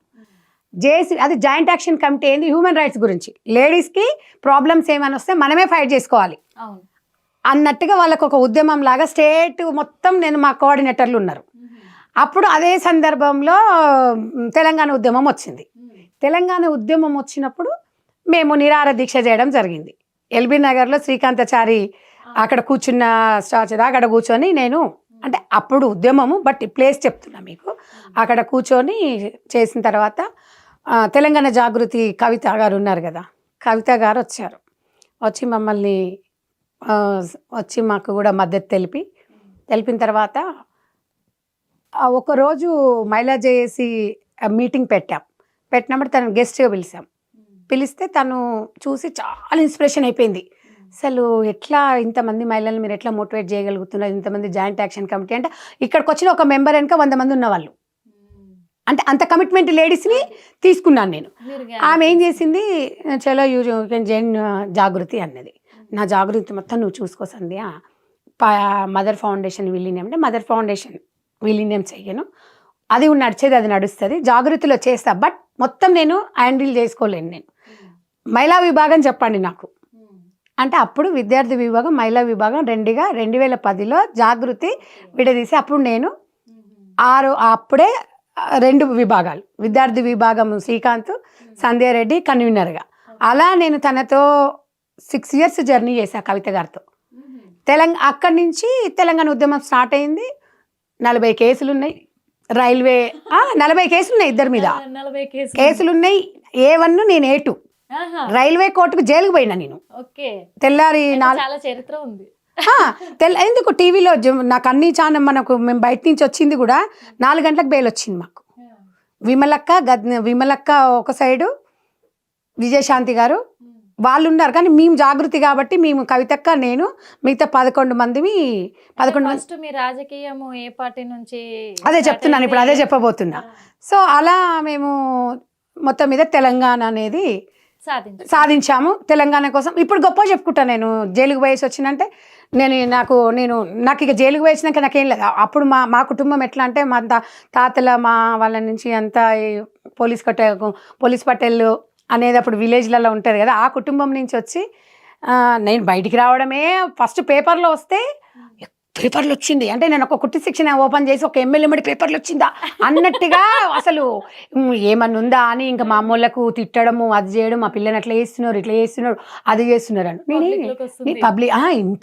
జేఏసీ అది జాయింట్ యాక్షన్ కమిటీ ఏంది, హ్యూమన్ రైట్స్ గురించి. లేడీస్కి ప్రాబ్లమ్స్ ఏమైనా వస్తే మనమే ఫైట్ చేసుకోవాలి అన్నట్టుగా వాళ్ళకు ఒక ఉద్యమం లాగా స్టేట్ మొత్తం మా కోఆర్డినేటర్లు ఉన్నారు. అప్పుడు అదే సందర్భంలో తెలంగాణ ఉద్యమం వచ్చింది. తెలంగాణ ఉద్యమం వచ్చినప్పుడు మేము నిరాహార దీక్ష చేయడం జరిగింది. ఎల్బీ నగర్లో శ్రీకాంతాచారి అక్కడ కూర్చున్న స్టాచ్యూ అక్కడ కూర్చొని నేను అంటే అప్పుడు ఉద్యమము, బట్ ఈ ప్లేస్ చెప్తున్నా మీకు. అక్కడ కూర్చొని చేసిన తర్వాత తెలంగాణ జాగృతి కవిత గారు ఉన్నారు కదా, కవిత గారు వచ్చారు. వచ్చి మాకు కూడా మద్దతు తెలిపిన తర్వాత ఒకరోజు మహిళా జేఏసీ మీటింగ్ పెట్టినప్పుడు తను గెస్ట్గా పిలిస్తే తను చూసి చాలా ఇన్స్పిరేషన్ అయిపోయింది. అసలు ఎట్లా ఇంతమంది మహిళలు మీరు ఎట్లా మోటివేట్ చేయగలుగుతున్నారు, ఇంతమంది జాయింట్ యాక్షన్ కమిటీ అంటే ఇక్కడికి వచ్చిన ఒక మెంబర్ వెనుక 100 మంది ఉన్నవాళ్ళు. అంటే అంత కమిట్మెంట్ లేడీస్ని తీసుకున్నాను నేను. ఆమె ఏం చేసింది, చలో యూ కెన్ జాయిన్ జాగృతి అన్నది. నా జాగృతి మొత్తం నువ్వు చూసుకో సంధ్య, మదర్ ఫౌండేషన్ విలీనం అంటే మదర్ ఫౌండేషన్ విలీనం చెయ్యను, అది నడిచేది అది నడుస్తుంది, జాగృతిలో చేస్తా, బట్ మొత్తం నేను హ్యాండిల్ చేసుకోలేను. నేను మహిళా విభాగం చెప్పండి నాకు అంటే అప్పుడు విద్యార్థి విభాగం మహిళా విభాగం 2010లో జాగృతి విడదీసి అప్పుడు నేను అప్పుడే 2 విభాగాలు, విద్యార్థి విభాగం శ్రీకాంత్, సంధ్యారెడ్డి కన్వీనర్గా. అలా నేను తనతో 6 years జర్నీ చేశా కవిత గారితో. అక్కడి నుంచి తెలంగాణ ఉద్యమం స్టార్ట్ అయింది. 40 కేసులు ఉన్నాయి, రైల్వే 40 కేసులు ఉన్నాయి, ఇద్దరి మీద కేసులు ఉన్నాయి. A1 నేను A2 రైల్వే కోర్టుకు జైలుకు పోయినా నేను. తెల్లారి చరిత్ర ఉంది ఎందుకు టీవీలో నాకు అన్ని ఛానల్ మేము బయట నుంచి వచ్చింది కూడా 4 గంటలకు బెయిల్ వచ్చింది మాకు. విమలక్క ఒక సైడు, విజయశాంతి గారు వాళ్ళు ఉన్నారు. కానీ మేము జాగృతి కాబట్టి మేము కవితక్క నేను మిగతా 11 మందిమి. మీ రాజకీయము ఏ పార్టీ నుంచి అదే చెప్తున్నాను ఇప్పుడు, అదే చెప్పబోతున్నా. సో అలా మేము మొత్తం మీద తెలంగాణ అనేది సాధించాము. తెలంగాణ కోసం ఇప్పుడు గొప్ప చెప్పుకుంటా. నేను జైలుకు పోయేసి వచ్చినంటే నాకు ఇక జైలుకు పోయేసినాక నాకేం లేదు. అప్పుడు మా కుటుంబం ఎట్లా అంటే మా తాతల మా వాళ్ళ నుంచి అంతా పోలీస్ పటేళ్ళు అనేది అప్పుడు విలేజ్లలో ఉంటుంది కదా, ఆ కుటుంబం నుంచి వచ్చి నేను బయటికి రావడమే ఫస్ట్ పేపర్లో వస్తే పేపర్లు వచ్చింది అంటే నేను ఒక కుట్టి సెక్షన్ ఓపెన్ చేసి ఒక ఎమ్మెల్యే పేపర్లు వచ్చిందా అన్నట్టుగా అసలు ఏమన్నా ఉందా అని ఇంకా మా అమ్మోళ్ళకు తిట్టడము, అది చేయడం, మా పిల్లని అట్లా చేస్తున్నారు ఇట్లా చేస్తున్నారు అది చేస్తున్నారు అని. నేను పబ్లిక్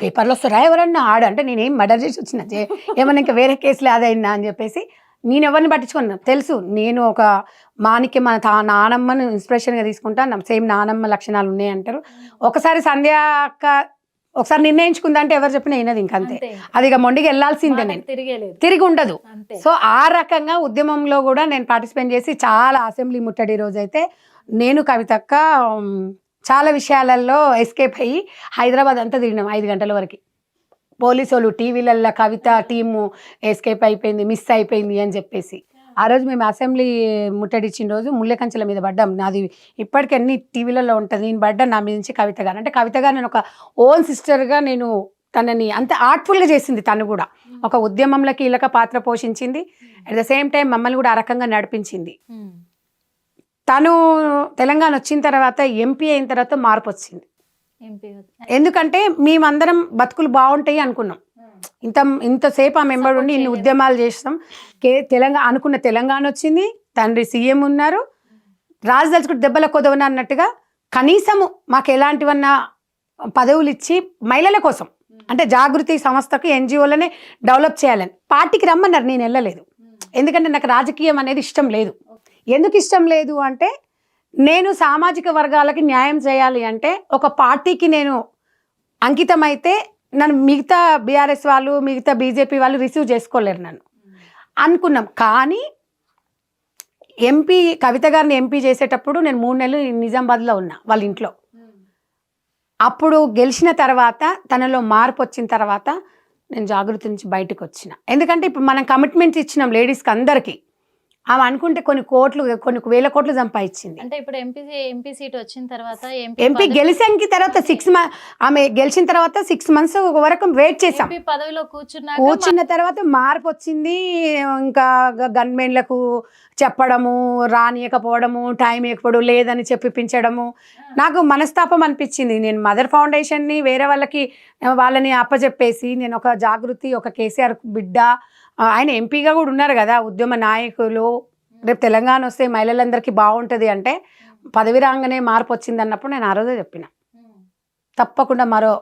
పేపర్లు వస్తారా ఎవరన్నా అంటే నేనేం మర్డర్ చేసి వచ్చిన ఏమన్నా ఇంకా వేరే కేసులు అదైందా అని చెప్పేసి నేను ఎవరిని పట్టించుకున్నా. తెలుసు నేను ఒక మానికి మన నానమ్మను ఇన్స్పిరేషన్గా తీసుకుంటా, సేమ్ నానమ్మ లక్షణాలు ఉన్నాయి అంటారు. ఒకసారి సంధ్య అక్క ఒకసారి నిర్ణయించుకుందంటే ఎవరు చెప్పినా అయినది ఇంకంతే, అది ఇక మొండికి వెళ్ళాల్సిందే, నేను తిరిగి ఉండదు. సో ఆ రకంగా ఉద్యమంలో కూడా నేను పార్టిసిపేట్ చేసి చాలా అసెంబ్లీ ముట్టడి రోజైతే నేను కవితక్క చాలా విషయాలలో ఎస్కేప్ అయ్యి హైదరాబాద్ అంతా తిరిగినాం 5 గంటల వరకు. పోలీసు వాళ్ళు టీవీలలో కవిత టీము ఎస్కేప్ అయిపోయింది, మిస్ అయిపోయింది అని చెప్పేసి. ఆ రోజు మేము అసెంబ్లీ ముట్టడిచ్చిన రోజు ముళ్ళకంచెల మీద పడ్డాం. నాది ఇప్పటికీ అన్ని టీవీలలో ఉంటుంది. నేను పడ్డా నా మీద నుంచి కవిత గారు అంటే కవిత గారు నేను ఒక ఓన్ సిస్టర్గా నేను తనని అంత ఆర్ట్ఫుల్గా చేసింది. తను కూడా ఒక ఉద్యమంలో కీలక పాత్ర పోషించింది. అట్ ద సేమ్ టైం మమ్మల్ని కూడా ఆ రకంగా నడిపించింది. తను తెలంగాణ వచ్చిన తర్వాత ఎంపీ అయిన తర్వాత మార్పు వచ్చింది. ఎందుకంటే మేమందరం బతుకులు బాగుంటాయి అనుకున్నాం. ఇంతసేపు ఆ మెంబర్ ఉండి ఇన్ని ఉద్యమాలు చేస్తాం. అనుకున్న తెలంగాణ వచ్చింది, తండ్రి సీఎం ఉన్నారు, రాజదలుచుకుంటే దెబ్బల కొదవన అన్నట్టుగా కనీసము మాకు ఎలాంటివన్నా పదవులు ఇచ్చి మహిళల కోసం అంటే జాగృతి సంస్థకు ఎన్జిఓలనే డెవలప్ చేయాలని పార్టీకి రమ్మన్నారు. నేను వెళ్ళలేదు, ఎందుకంటే నాకు రాజకీయం అనేది ఇష్టం లేదు. ఎందుకు ఇష్టం లేదు అంటే నేను సామాజిక వర్గాలకి న్యాయం చేయాలి అంటే ఒక పార్టీకి నేను అంకితమైతే నన్ను మిగతా బీఆర్ఎస్ వాళ్ళు మిగతా బీజేపీ వాళ్ళు రిసీవ్ చేసుకోలేరు నన్ను అనుకున్నాం. కానీ ఎంపీ కవిత గారిని ఎంపీ చేసేటప్పుడు నేను 3 నెలలు నిజామాబాద్లో ఉన్నా వాళ్ళ ఇంట్లో. అప్పుడు గెలిచిన తర్వాత తనలో మార్పు వచ్చిన తర్వాత నేను జాగృతి నుంచి బయటకు వచ్చిన. ఎందుకంటే ఇప్పుడు మనం కమిట్మెంట్స్ ఇచ్చినాం లేడీస్కి అందరికీ. ఆమె అనుకుంటే కొన్ని వేల కోట్లు సంపాదించింది. అంటే ఇప్పుడు ఎంపీ సీట్ వచ్చిన తర్వాత ఎంపీ గెలిచిన తర్వాత ఆమె గెలిచిన తర్వాత 6 months వరకు వెయిట్ చేసాం. పదవిలో కూర్చున్న తర్వాత మార్పు వచ్చింది. ఇంకా గన్మెన్లకు చెప్పడము, రానియకపోవడము, టైం ఇవ్వకపోవడం, లేదని చెప్పిపించడము నాకు మనస్తాపం అనిపించింది. నేను మదర్ ఫౌండేషన్ని వేరే వాళ్ళని అప్పచెప్పేసి నేను ఒక జాగృతి, ఒక కేసీఆర్ బిడ్డ, ఆయన ఎంపీగా కూడా ఉన్నారు కదా, ఉద్యమ నాయకులు, రేపు తెలంగాణ వస్తే మహిళలందరికీ బాగుంటుంది అంటే పదవి రాగానే మార్పు వచ్చింది అన్నప్పుడు నేను ఆ రోజే చెప్పిన తప్పకుండా మరో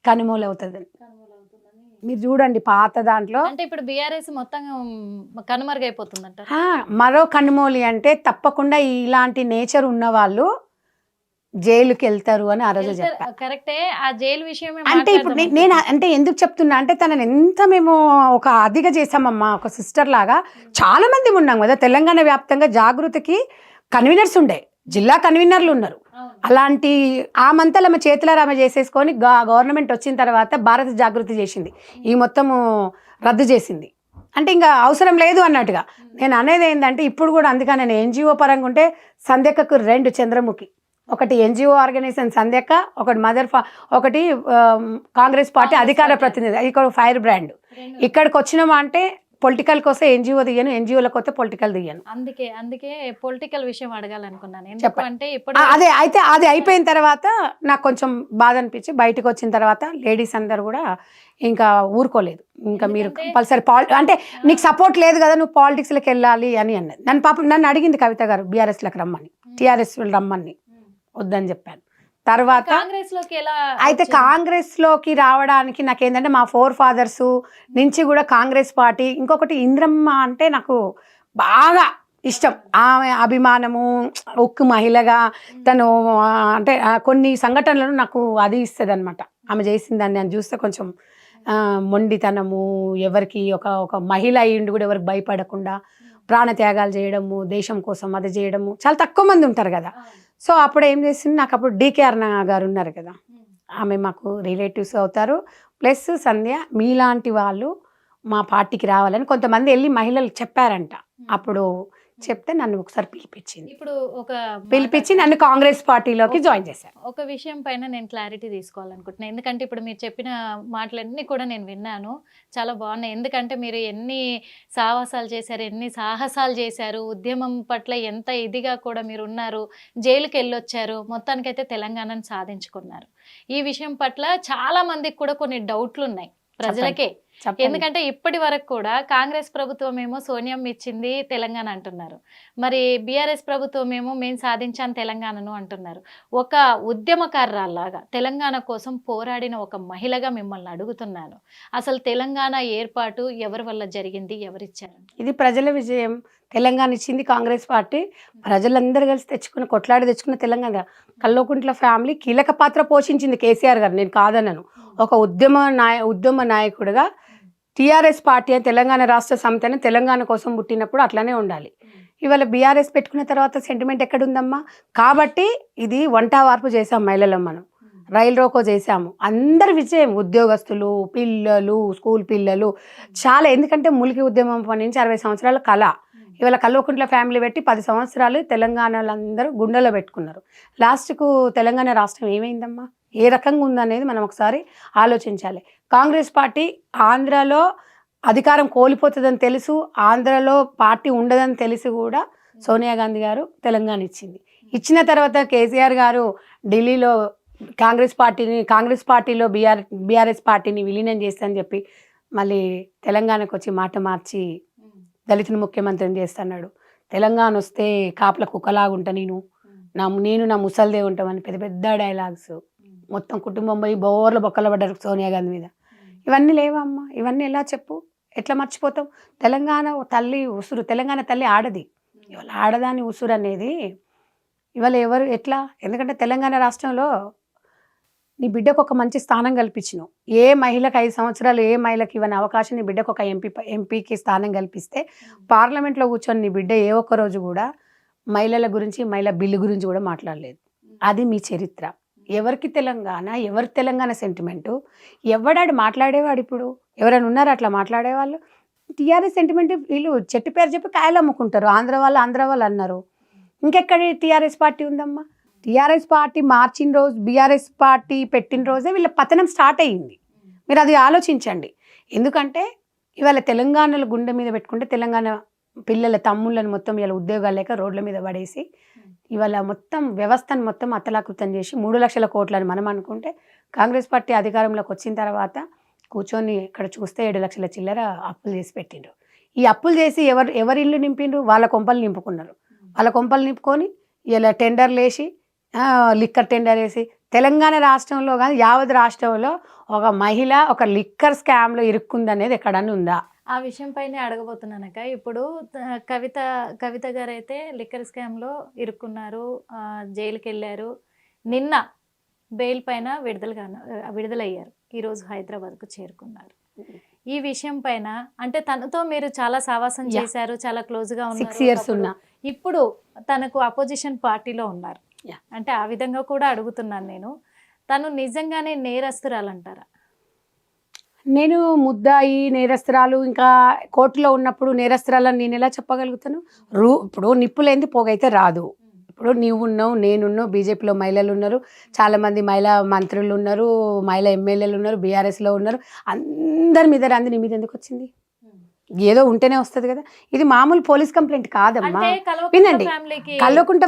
కనుమూల అవుతుందని. మీరు చూడండి పాత దాంట్లో అంటే ఇప్పుడు బీఆర్ఎస్ మొత్తం కనుమరుగైపోతుందంట. మరో కనుమూలి అంటే తప్పకుండా ఇలాంటి నేచర్ ఉన్న వాళ్ళు జైలుకి వెళ్తారు అని ఆ రోజు చెప్పాను. కరెక్టే. ఆ జైలు విషయం అంటే ఇప్పుడు నేను అంటే ఎందుకు చెప్తున్నా అంటే తనని ఎంత మేము ఒక అదిగా చేసామమ్మా, ఒక సిస్టర్ లాగా చాలా మంది ఉన్నాం కదా తెలంగాణ వ్యాప్తంగా. జాగృతికి కన్వీనర్స్ ఉండే, జిల్లా కన్వీనర్లు ఉన్నారు. అలాంటి ఆమంతా ఆమె చేతులారా ఆమె చేసేసుకొని గవర్నమెంట్ వచ్చిన తర్వాత భారత జాగృతి చేసింది, ఈ మొత్తము రద్దు చేసింది. అంటే ఇంకా అవసరం లేదు అన్నట్టుగా. నేను అనేది ఏంటంటే ఇప్పుడు కూడా అందుకని నేను ఎన్జిఓ పరంగా ఉంటే సంధ్యకకు 2 చంద్రముఖి, ఒకటి ఎన్జిఓ ఆర్గనైజేషన్ సంధ్యక, ఒకటి కాంగ్రెస్ పార్టీ అధికార ప్రతినిధి, ఇక్కడ ఫైర్ బ్రాండ్. ఇక్కడికి వచ్చినామా అంటే పొలిటికల్ కోసం ఎన్జిఓ దిగాను, ఎన్జిఓలకు వస్తే పొలిటికల్ దిగాను. అందుకే పొలిటికల్ విషయం అడగాలనుకున్నాను. ఎందుకంటే ఇప్పుడు అది అయిపోయిన తర్వాత నాకు కొంచెం బాధ అనిపించి బయటకు వచ్చిన తర్వాత లేడీస్ అందరు కూడా ఇంకా ఊరుకోలేదు. ఇంకా మీరు కంపల్సరీ అంటే నీకు సపోర్ట్ లేదు కదా, నువ్వు పాలిటిక్స్లోకి వెళ్ళాలి అని అన్నది. నన్ను అడిగింది కవిత గారు బీఆర్ఎస్లోకి రమ్మని, టీఆర్ఎస్ రమ్మని, వద్దని చెప్పాను. తర్వాత అయితే కాంగ్రెస్లోకి రావడానికి నాకేంటంటే మా 4 fathers నుంచి కూడా కాంగ్రెస్ పార్టీ. ఇంకొకటి ఇంద్రమ్మ అంటే నాకు బాగా ఇష్టం, ఆమె అభిమానము, ఒక్క మహిళగా తను అంటే కొన్ని సంఘటనలను నాకు అది ఇస్తుంది అనమాట. ఆమె చేసిన దాన్ని నేను చూస్తే కొంచెం మొండితనము, ఎవరికి ఒక మహిళ అయ్యిండి కూడా ఎవరికి భయపడకుండా ప్రాణత్యాగాలు చేయడము, దేశం కోసం అది చేయడము చాలా తక్కువ మంది ఉంటారు కదా. సో అప్పుడు ఏం చేసింది, నాకు అప్పుడు డికేఆర్ గారు ఉన్నారు కదా, ఆమె మాకు రిలేటివ్స్ అవుతారు. ప్లస్ సంధ్య మీలాంటి వాళ్ళు మా పార్టీకి రావాలని కొంతమంది వెళ్ళి మహిళలు చెప్పారంట. అప్పుడు చెప్తే నన్ను ఒకసారి పిలిపించి నన్ను కాంగ్రెస్ పార్టీలోకి జాయిన్ చేశారు. ఒక విషయం పైన నేను క్లారిటీ తీసుకోవాలనుకుంటున్నాను. ఎందుకంటే ఇప్పుడు మీరు చెప్పిన మాటలన్నీ కూడా నేను విన్నాను, చాలా బాగున్నాయి. ఎందుకంటే మీరు ఎన్ని సాహసాలు చేశారు, ఎన్ని సాహసాలు చేశారు, ఉద్యమం పట్ల ఎంత ఇదిగా కూడా మీరు ఉన్నారు, జైలుకి వెళ్ళొచ్చారు, మొత్తానికైతే తెలంగాణను సాధించుకున్నారు. ఈ విషయం పట్ల చాలా మందికి కూడా కొన్ని డౌట్లు ఉన్నాయి ప్రజలకే. ఎందుకంటే ఇప్పటి వరకు కూడా కాంగ్రెస్ ప్రభుత్వం ఏమో సోనియమ్మ ఇచ్చింది తెలంగాణ అంటున్నారు, మరి బీఆర్ఎస్ ప్రభుత్వం ఏమో మేము సాధించాను తెలంగాణను అంటున్నారు. ఒక ఉద్యమకారురాల్లాగా తెలంగాణ కోసం పోరాడిన ఒక మహిళగా మిమ్మల్ని అడుగుతున్నాను, అసలు తెలంగాణ ఏర్పాటు ఎవరి వల్ల జరిగింది, ఎవరిచ్చారు? ఇది ప్రజల విజయం. తెలంగాణ ఇచ్చింది కాంగ్రెస్ పార్టీ, ప్రజలందరూ కలిసి కొట్లాడి తెచ్చుకున్న తెలంగాణ. కల్వకుంట్ల ఫ్యామిలీ కీలక పాత్ర పోషించింది కేసీఆర్ గారు, నేను కాదనను. ఒక ఉద్యమ నాయకుడిగా టీఆర్ఎస్ పార్టీ అని తెలంగాణ రాష్ట్ర సమితి అని తెలంగాణ కోసం పుట్టినప్పుడు అట్లనే ఉండాలి. ఇవాళ బీఆర్ఎస్ పెట్టుకున్న తర్వాత సెంటిమెంట్ ఎక్కడుందమ్మా? కాబట్టి ఇది వంట వార్పు చేసాం మహిళలం, మనం రైలు రోకో చేసాము, అందరి విజయం. ఉద్యోగస్తులు, పిల్లలు, స్కూల్ పిల్లలు చాలా. ఎందుకంటే ములికి ఉద్యమం నుంచి 60 సంవత్సరాల కళ. ఇవాళ కల్వకుంట్ల ఫ్యామిలీ పెట్టి 10 సంవత్సరాలు తెలంగాణలో అందరూ గుండెలో పెట్టుకున్నారు. లాస్ట్కు తెలంగాణ రాష్ట్రం ఏమైందమ్మా, ఏ రకంగా ఉందనేది మనం ఒకసారి ఆలోచించాలి. కాంగ్రెస్ పార్టీ ఆంధ్రాలో అధికారం కోల్పోతుందని తెలుసు, ఆంధ్రాలో పార్టీ ఉండదని తెలిసి కూడా సోనియా గాంధీ గారు తెలంగాణ ఇచ్చిన తర్వాత కేసీఆర్ గారు ఢిల్లీలో కాంగ్రెస్ పార్టీలో బీఆర్ఎస్ పార్టీని విలీనం చేస్తానని చెప్పి మళ్ళీ తెలంగాణకు వచ్చి మాట మార్చి దళితుని ముఖ్యమంత్రిని చేస్తున్నాడు. తెలంగాణ వస్తే కాపుల కుక్కలాగుంటా, నేను నా ముసల్దే ఉంటామని పెద్ద పెద్ద డైలాగ్స్. మొత్తం కుటుంబం పోయి బోర్ల బొక్కలు పడ్డారు సోనియా గాంధీ మీద. ఇవన్నీ లేవమ్మా, ఇవన్నీ ఎలా చెప్పు? ఎట్లా మర్చిపోతాం? తెలంగాణ తల్లి ఉసురు, తెలంగాణ తల్లి ఆడది. ఇవాళ ఆడదాని ఉసురు అనేది ఇవాళ ఎవరు ఎట్లా? ఎందుకంటే తెలంగాణ రాష్ట్రంలో నీ బిడ్డకు ఒక మంచి స్థానం కల్పించినావు. ఏ మహిళకు 5 సంవత్సరాలు ఏ మహిళకి ఇవ్వని అవకాశం నీ బిడ్డకు ఒక ఎంపీకి స్థానం కల్పిస్తే పార్లమెంట్లో కూర్చొని నీ బిడ్డ ఏ ఒక్క రోజు కూడా మహిళల గురించి, మహిళా బిల్లు గురించి కూడా మాట్లాడలేదు. అది మీ చరిత్ర. ఎవరికి తెలంగాణ, ఎవరి తెలంగాణ సెంటిమెంటు, ఎవడాడు మాట్లాడేవాడు? ఇప్పుడు ఎవరైనా ఉన్నారా అట్లా మాట్లాడేవాళ్ళు? టీఆర్ఎస్ సెంటిమెంట్ వీళ్ళు చెట్టు పేరు చెప్పి కాయలు అమ్ముకుంటారు. ఆంధ్ర వాళ్ళు అన్నారు. ఇంకెక్కడ టీఆర్ఎస్ పార్టీ ఉందమ్మా? టీఆర్ఎస్ పార్టీ మార్చిన రోజు, బీఆర్ఎస్ పార్టీ పెట్టిన రోజే వీళ్ళ పతనం స్టార్ట్ అయ్యింది. మీరు అది ఆలోచించండి. ఎందుకంటే ఇవాళ తెలంగాణలో గుండె మీద పెట్టుకుంటే తెలంగాణ పిల్లల తమ్ముళ్ళని మొత్తం ఇలా ఉద్యోగాలు లేక రోడ్ల మీద పడేసి ఇవాళ మొత్తం వ్యవస్థను మొత్తం అతలాకృతం చేసి 3 లక్షల కోట్లని మనం అనుకుంటే కాంగ్రెస్ పార్టీ అధికారంలోకి వచ్చిన తర్వాత కూర్చొని ఇక్కడ చూస్తే 7 లక్షల చిల్లర అప్పులు చేసి పెట్టిండ్రు. ఈ అప్పులు చేసి ఎవరి ఇల్లు నింపిండ్రు? వాళ్ళ కొంపలు నింపుకున్నారు. వాళ్ళ కొంపలు నింపుకొని ఇలా టెండర్లు వేసి లిక్కర్ టెండర్ వేసి తెలంగాణ రాష్ట్రంలో కానీ యావత్ రాష్ట్రంలో ఒక మహిళ ఒక లిక్కర్ స్కామ్లో ఇరుక్కుందనేది ఎక్కడన్నా ఉందా? ఆ విషయం పైన అడగబోతున్నానక. ఇప్పుడు కవిత గారు అయితే లిక్కర్ స్కామ్లో ఇరుక్కున్నారు, జైలుకి వెళ్ళారు. నిన్న బెయిల్ పైన విడుదలయ్యారు. ఈరోజు హైదరాబాద్కు చేరుకున్నారు. ఈ విషయం పైన అంటే తనతో మీరు చాలా సావాసం చేశారు, చాలా క్లోజ్గా ఉన్నారు, 6 years ఉన్నా. ఇప్పుడు తనకు అపోజిషన్ పార్టీలో ఉన్నారు. అంటే ఆ విధంగా కూడా అడుగుతున్నాను నేను. తను నిజంగానే నేరస్తురాలంటారా? నేను ముద్దాయి నేరస్తురాలు ఇంకా కోర్టులో ఉన్నప్పుడు నేరస్తురాలని నేను ఎలా చెప్పగలుగుతాను? ఇప్పుడు నిప్పులేంది పొగైతే రాదు. ఇప్పుడు నీవు ఉన్నావు, నేనున్నావు, బీజేపీలో మహిళలు ఉన్నారు, చాలామంది మహిళా మంత్రులు ఉన్నారు, మహిళా ఎమ్మెల్యేలు ఉన్నారు, బీఆర్ఎస్లో ఉన్నారు. అందరి మీద నీ మీద ఎందుకు వచ్చింది? ఏదో ఉంటేనే వస్తుంది కదా. ఇది మామూలు పోలీస్ కంప్లైంట్ కాదమ్మా. వినండి, కల్వకుంట్ల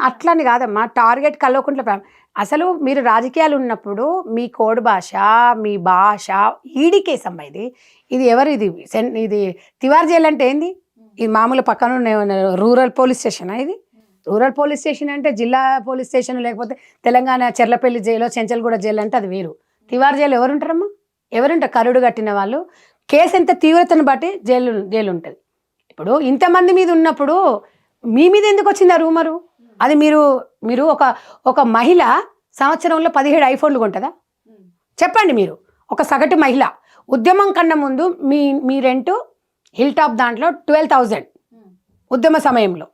అట్లని కాదమ్మా. Target Kalvakuntla family. అసలు మీరు రాజకీయాలు ఉన్నప్పుడు మీ కోడ్ భాష, మీ భాష ఈడీ కేసు అమ్మా. ఇది ఎవరు? ఇది తివార్ జైలు అంటే ఏంది? ఇది మామూలు పక్కన రూరల్ పోలీస్ స్టేషనా? ఇది రూరల్ పోలీస్ స్టేషన్ అంటే జిల్లా పోలీస్ స్టేషన్, లేకపోతే తెలంగాణ చెర్లపల్లి జైలు, చెంచల్గూడ జైలు అంటే అది వేరు. తివార్ జైలు ఎవరుంటారమ్మా? ఎవరుంటారు? కరుడు కట్టిన వాళ్ళు. కేసు ఎంత తీవ్రతను బట్టి జైలు ఉంటుంది. ఇప్పుడు ఇంతమంది మీద ఉన్నప్పుడు మీ మీద ఎందుకు వచ్చింది ఆ రూమరు? అది మీరు ఒక మహిళ సంవత్సరంలో 17 ఐఫోన్లు కొంటుందా? చెప్పండి. మీరు ఒక సగటు మహిళ ఉద్యమం కన్నా ముందు మీ రెంటు హిల్ టాప్ దాంట్లో 12,000 ఉద్యమ సమయంలో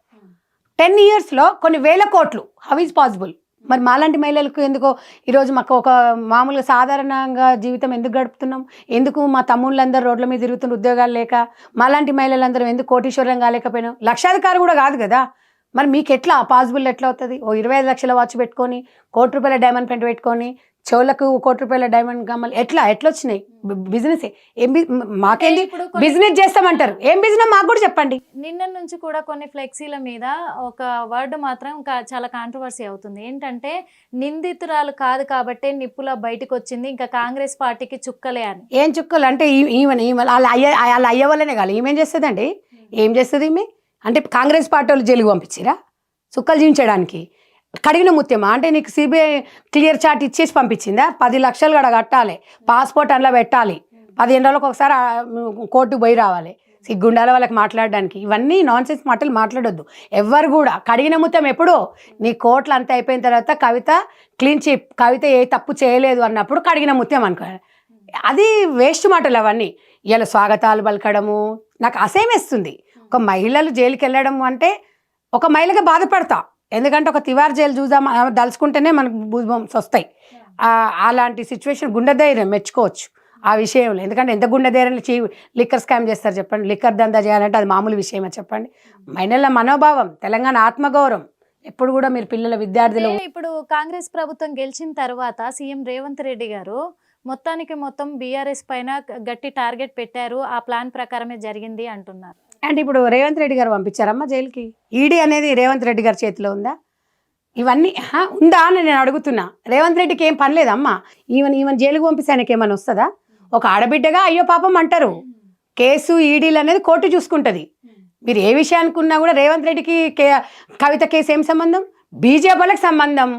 10 yearsలో కొన్ని వేల కోట్లు. How is possible? మరి మాలాంటి మహిళలకు ఎందుకో ఈరోజు మాకు ఒక మామూలుగా సాధారణంగా జీవితం ఎందుకు గడుపుతున్నాం? ఎందుకు మా తమ్ముళ్ళందరూ రోడ్ల మీద తిరుగుతున్న ఉద్యోగాలు లేక, మాలాంటి మహిళలందరూ ఎందుకు కోటీశ్వరం కాలేకపోయినాం? లక్షాధికారి కూడా కాదు కదా. మరి మీకు ఎట్లా పాసిబుల్ ఎట్లా అవుతుంది? 25 లక్షల వాచ్ పెట్టుకొని, ₹1,00,00,000 డైమండ్ పెయింట్ పెట్టుకొని, చెవులకు ₹1,00,00,000 డైమండ్ కమ్మలు ఎట్లా వచ్చినాయి? బిజినెస్ మాకేంటి? బిజినెస్ చేస్తామంటారు. ఏం బిజినెస్ మాకు కూడా చెప్పండి. నిన్న నుంచి కూడా కొన్ని ఫ్లెక్సీల మీద ఒక వర్డ్ మాత్రం చాలా కాంట్రవర్సీ అవుతుంది. ఏంటంటే నిందితురాలు కాదు కాబట్టి నిప్పులా బయటకు వచ్చింది, ఇంకా కాంగ్రెస్ పార్టీకి చుక్కలే అని. ఏం చుక్కలు అంటే వాళ్ళ అయ్య వల్లనే కాదు. ఏమేం చేస్తుందండి? ఏం చేస్తుంది ఈమె? అంటే కాంగ్రెస్ పార్టీ వాళ్ళు జైలుకు పంపించిరా చుక్కలు జీవించడానికి? కడిగిన ముత్యమా? అంటే నీకు సిబిఐ క్లియర్ చార్ట్ ఇచ్చేసి పంపించిందా? 10 లక్షలు కూడా కట్టాలి, పాస్పోర్ట్ అందులో పెట్టాలి, 15 రోజులకు ఒకసారి కోర్టుకు పోయి రావాలి, సిగ్గుండాలి వాళ్ళకి మాట్లాడడానికి. ఇవన్నీ నాన్సెన్స్ మాటలు మాట్లాడొద్దు ఎవరు కూడా. కడిగిన ముత్యం ఎప్పుడు? నీ కోర్టులు అంతా అయిపోయిన తర్వాత కవిత క్లీన్ చిప్, కవిత ఏ తప్పు చేయలేదు అన్నప్పుడు కడిగిన ముత్యం అనుకో. అది వేస్ట్ మాటలు అవన్నీ. ఇలా స్వాగతాలు పలకడము నాకు అసహ్యమేస్తుంది. ఒక మహిళలు జైలుకి వెళ్ళడం అంటే ఒక మహిళగా బాధపడతా. ఎందుకంటే ఒక తివార్ జైలు చూద్దాం దలుచుకుంటేనే మనకు భూభంస్ వస్తాయి. అలాంటి సిచ్యువేషన్ గుండె ధైర్యం మెచ్చుకోవచ్చు ఆ విషయంలో. ఎందుకంటే ఎంత గుండె ధైర్యంలో లిక్కర్ స్కామ్ చేస్తారు చెప్పండి? లిక్కర్ దందా చేయాలంటే అది మామూలు విషయమే చెప్పండి? మహిళల మనోభావం, తెలంగాణ ఆత్మగౌరవం ఎప్పుడు కూడా మీరు పిల్లల విద్యార్థులు. ఇప్పుడు కాంగ్రెస్ ప్రభుత్వం గెలిచిన తర్వాత సీఎం రేవంత్ రెడ్డి గారు మొత్తం బీఆర్ఎస్ పైన గట్టి టార్గెట్ పెట్టారు, ఆ ప్లాన్ ప్రకారమే జరిగింది అంటున్నారు. అంటే ఇప్పుడు రేవంత్ రెడ్డి గారు పంపించారమ్మా జైలుకి? ఈడీ అనేది రేవంత్ రెడ్డి గారి చేతిలో ఉందా? ఇవన్నీ ఉందా అని నేను అడుగుతున్నా. రేవంత్ రెడ్డికి ఏం పని లేదమ్మా. ఈవెన్ జైలుకు పంపిస్తే ఆయనకి ఏమైనా వస్తుందా? ఒక ఆడబిడ్డగా అయ్యో పాపం అంటారు. కేసు ఈడీలు అనేది కోర్టు చూసుకుంటుంది. మీరు ఏ విషయానికి ఉన్నా కూడా రేవంత్ రెడ్డికి కవిత కేసు ఏం సంబంధం? బీజేపీలకు సంబంధం.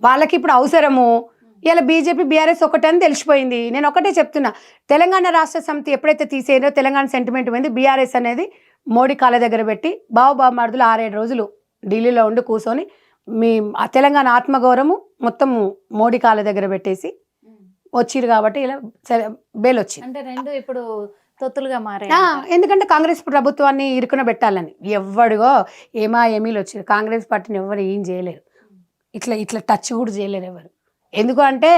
వాళ్ళకి ఇప్పుడు అవసరము. ఇలా బీజేపీ బీఆర్ఎస్ ఒకటని తెలిసిపోయింది. నేను ఒకటే చెప్తున్నా, తెలంగాణ రాష్ట్ర సమితి ఎప్పుడైతే తీసేయో తెలంగాణ సెంటిమెంట్ పోయింది. బీఆర్ఎస్ అనేది మోడీ కాళ్ళ దగ్గర పెట్టి బావబామార్దులు 6-7 రోజులు ఢిల్లీలో ఉండి కూర్చొని మీ తెలంగాణ ఆత్మగౌరవము మొత్తం మోడీ కాళ్ళ దగ్గర పెట్టేసి వచ్చిరు కాబట్టి ఇలా బెయిల్ వచ్చింది. అంటే రెండు ఇప్పుడు తొత్తులుగా మారాయి. ఎందుకంటే కాంగ్రెస్ ప్రభుత్వాన్ని ఇరుకున పెట్టాలని ఎవడిగో ఏమీలు వచ్చారు. కాంగ్రెస్ పార్టీని ఎవరు ఏం చేయలేరు, ఇట్లా టచ్ కూడా చేయలేరు ఎవరు. ఎందుకు అంటే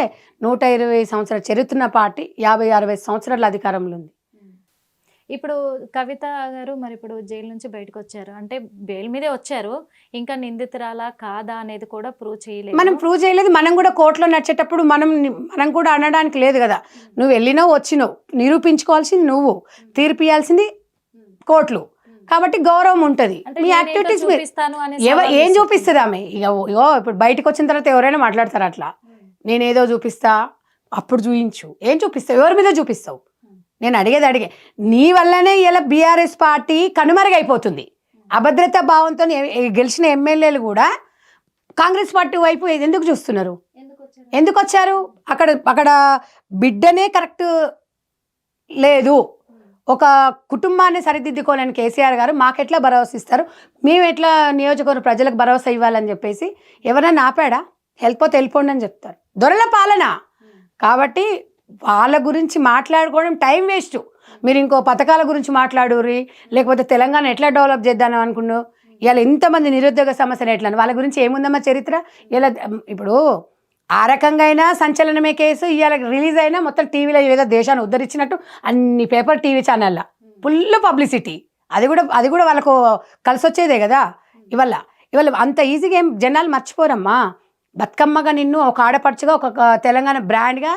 120 సంవత్సరాల చరిత్ర పార్టీ 50-60 సంవత్సరాల అధికారంలో ఉంది. ఇప్పుడు కవిత గారు మరి ఇప్పుడు జైలు నుంచి బయటకు వచ్చారు, అంటే బెయిల్ మీదే వచ్చారు, ఇంకా నిందితురాలా కాదా అనేది కూడా ప్రూవ్ చేయలేదు. మనం ప్రూవ్ చేయలేదు. మనం కూడా కోర్టులో నడిచేటప్పుడు మనం కూడా అనడానికి లేదు కదా. నువ్వు వెళ్ళినావు వచ్చినావు, నిరూపించుకోవాల్సింది నువ్వు, తీర్పు ఇవ్వాల్సింది కోర్టులు. కాబట్టి గౌరవం ఉంటుంది. మీ యాక్టివిటీస్ ఏం చూపిస్తుంది ఆమె? ఇగో ఇప్పుడు బయటకు వచ్చిన తర్వాత ఎవరైనా మాట్లాడతారు అట్లా, నేనేదో చూపిస్తా, అప్పుడు చూయించు. ఏం చూపిస్తావు? ఎవరి మీద చూపిస్తావు? నేను అడిగే నీ వల్లనే ఇలా బీఆర్ఎస్ పార్టీ కనుమరుగైపోతుంది. అభద్రతా భావంతో గెలిచిన ఎమ్మెల్యేలు కూడా కాంగ్రెస్ పార్టీ వైపు ఎందుకు చూస్తున్నారు? ఎందుకు వచ్చారు? అక్కడ బిడ్డనే కరెక్ట్ లేదు. ఒక కుటుంబాన్ని సరిదిద్దుకోలేని కేసీఆర్ గారు మాకెట్లా భరోసా ఇస్తారు, మేము ఎట్లా నియోజకవర్గ ప్రజలకు భరోసా ఇవ్వాలని చెప్పేసి ఎవరైనా ఆపాడా? వెళ్ళిపోతే వెళ్ళిపోండి అని చెప్తారు. దొరల పాలన. కాబట్టి వాళ్ళ గురించి మాట్లాడుకోవడం టైం వేస్ట్. మీరు ఇంకో పథకాల గురించి మాట్లాడుర్రి, లేకపోతే తెలంగాణ ఎట్లా డెవలప్ చేద్దాం అనుకున్నావు. ఇవాళ ఎంతమంది నిరుద్యోగ సమస్యలు ఎట్లా, వాళ్ళ గురించి ఏముందమ్మా చరిత్ర? ఇలా ఇప్పుడు ఆ రకంగా అయినా సంచలనమే కేసు. ఇవాళ రిలీజ్ అయినా మొత్తం టీవీలో ఏదో దేశాన్ని ఉద్ధరించినట్టు అన్ని పేపర్ టీవీ ఛానళ్ళ ఫుల్ పబ్లిసిటీ. అది కూడా వాళ్ళకు కలిసి వచ్చేదే కదా. ఇవాళ అంత ఈజీగా ఏం జనాలు మర్చిపోరమ్మా. బతుకమ్మగా నిన్ను ఒక ఆడపడుచుగా, ఒక తెలంగాణ బ్రాండ్గా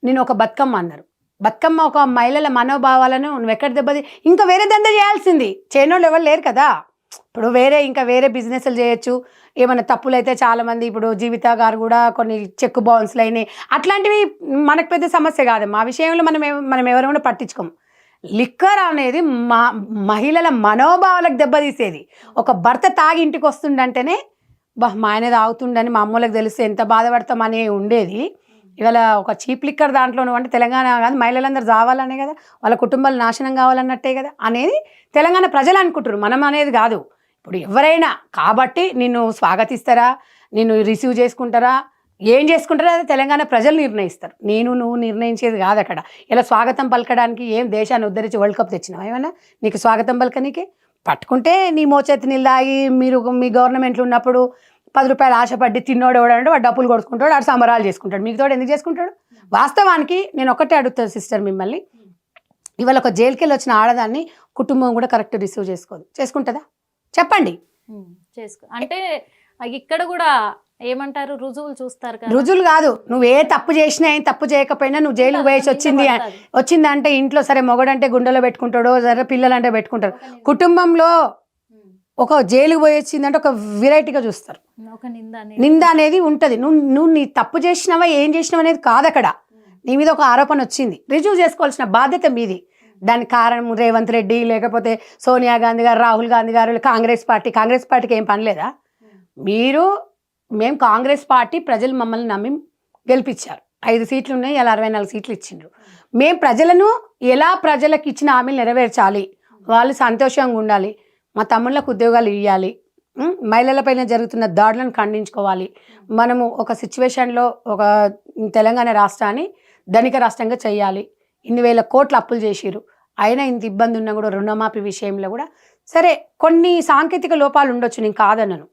నేను ఒక బతుకమ్మ అన్నారు. బతుకమ్మ ఒక మహిళల మనోభావాలను నువ్వు ఎక్కడ దెబ్బది, ఇంకా వేరే దంద చేయాల్సింది. చేయనోళ్ళు ఎవరు లేరు కదా. ఇప్పుడు వేరే బిజినెస్లు చేయొచ్చు. ఏమైనా తప్పులు అయితే చాలామంది, ఇప్పుడు జీవిత గారు కూడా కొన్ని చెక్ బౌన్స్లు అయినాయి. అట్లాంటివి మనకు పెద్ద సమస్య కాదు. మా విషయంలో మనం ఎవరు కూడా పట్టించుకోము. లిక్కర్ అనేది మహిళల మనోభావాలకు దెబ్బతీసేది. ఒక భర్త తాగి ఇంటికి వస్తుండంటేనే మా ఆయన తాగుతుండని మా అమ్మలకు తెలిస్తే ఎంత బాధపడతామని ఉండేది. ఇవాళ ఒక చీప్ లిక్కర్ దాంట్లోనూ అంటే తెలంగాణ కాదు, మహిళలందరూ చావాలనే కదా, వాళ్ళ కుటుంబాలు నాశనం కావాలన్నట్టే కదా అనేది తెలంగాణ ప్రజలు అనుకుంటారు, మనం అనేది కాదు. ఇప్పుడు ఎవరైనా కాబట్టి నిన్ను స్వాగతిస్తారా, నిన్ను రిసీవ్ చేసుకుంటారా, ఏం చేసుకుంటారో అది తెలంగాణ ప్రజలు నిర్ణయిస్తారు. నువ్వు నిర్ణయించేది కాదు అక్కడ. ఇలా స్వాగతం పలకడానికి ఏం దేశాన్ని ఉద్ధరించి వరల్డ్ కప్ తెచ్చినావు ఏమన్నా? నీకు స్వాగతం పలకనీకే పట్టుకుంటే నీ మోచేతి నిల్లాగి మీ గవర్నమెంట్లో ఉన్నప్పుడు 10 రూపాయలు ఆశపడ్డి తిన్నోడు ఎవడంటే వాడు డబ్బులు కొడుకుంటాడు, వాడు సంబరాలు చేసుకుంటాడు. మిగతాడు ఎందుకు చేసుకుంటాడు? వాస్తవానికి నేను ఒకటే అడుగుతాను సిస్టర్ మిమ్మల్ని, ఇవాళ ఒక జైలుకెళ్ళి వచ్చిన ఆడదాన్ని కుటుంబం కూడా కరెక్ట్ రిసీవ్ చేసుకుంటుందా? చెప్పండి. అంటే ఇక్కడ కూడా ఏమంటారు, రుజువులు చూస్తారు కదా. రుజువులు కాదు, నువ్వు ఏ తప్పు చేసినా ఏం తప్పు చేయకపోయినా నువ్వు జైలుకు వేసి వచ్చిందంటే ఇంట్లో సరే మొగడంటే గుండెలో పెట్టుకుంటాడో, సరే పిల్లలంటే పెట్టుకుంటారు. కుటుంబంలో ఒక జైలుకు పోయి వచ్చిందంటే ఒక వెరైటీగా చూస్తారు. నింద అనేది ఉంటుంది. నువ్వు నీ తప్పు చేసినావా ఏం చేసినావు అనేది కాదు అక్కడ. నీ మీద ఒక ఆరోపణ వచ్చింది, రుజువు చేసుకోవాల్సిన బాధ్యత మీది. దానికి కారణం రేవంత్ రెడ్డి, లేకపోతే సోనియా గాంధీ గారు, రాహుల్ గాంధీ గారు, కాంగ్రెస్ పార్టీకి ఏం పని లేదా? మేము కాంగ్రెస్ పార్టీ, ప్రజలు మమ్మల్ని నమ్మి గెలిపించారు. 5 సీట్లు ఉన్నాయి, ఇలా 64 సీట్లు ఇచ్చిండ్రు. మేము ప్రజలకు ఇచ్చిన హామీలు నెరవేర్చాలి, వాళ్ళు సంతోషంగా ఉండాలి, మా తమ్ముళ్ళకు ఉద్యోగాలు ఇవ్వాలి, మహిళలపైన జరుగుతున్న దాడులను ఖండించుకోవాలి. మనము ఒక సిచ్యువేషన్లో ఒక తెలంగాణ రాష్ట్రాన్ని ధనిక రాష్ట్రంగా చేయాలి. 1,000 కోట్ల అప్పులు చేసిరు, అయినా ఇంత ఇబ్బంది ఉన్నా కూడా రుణమాఫీ విషయంలో కూడా సరే కొన్ని సాంకేతిక లోపాలు ఉండొచ్చు, నేను కాదన్నాను.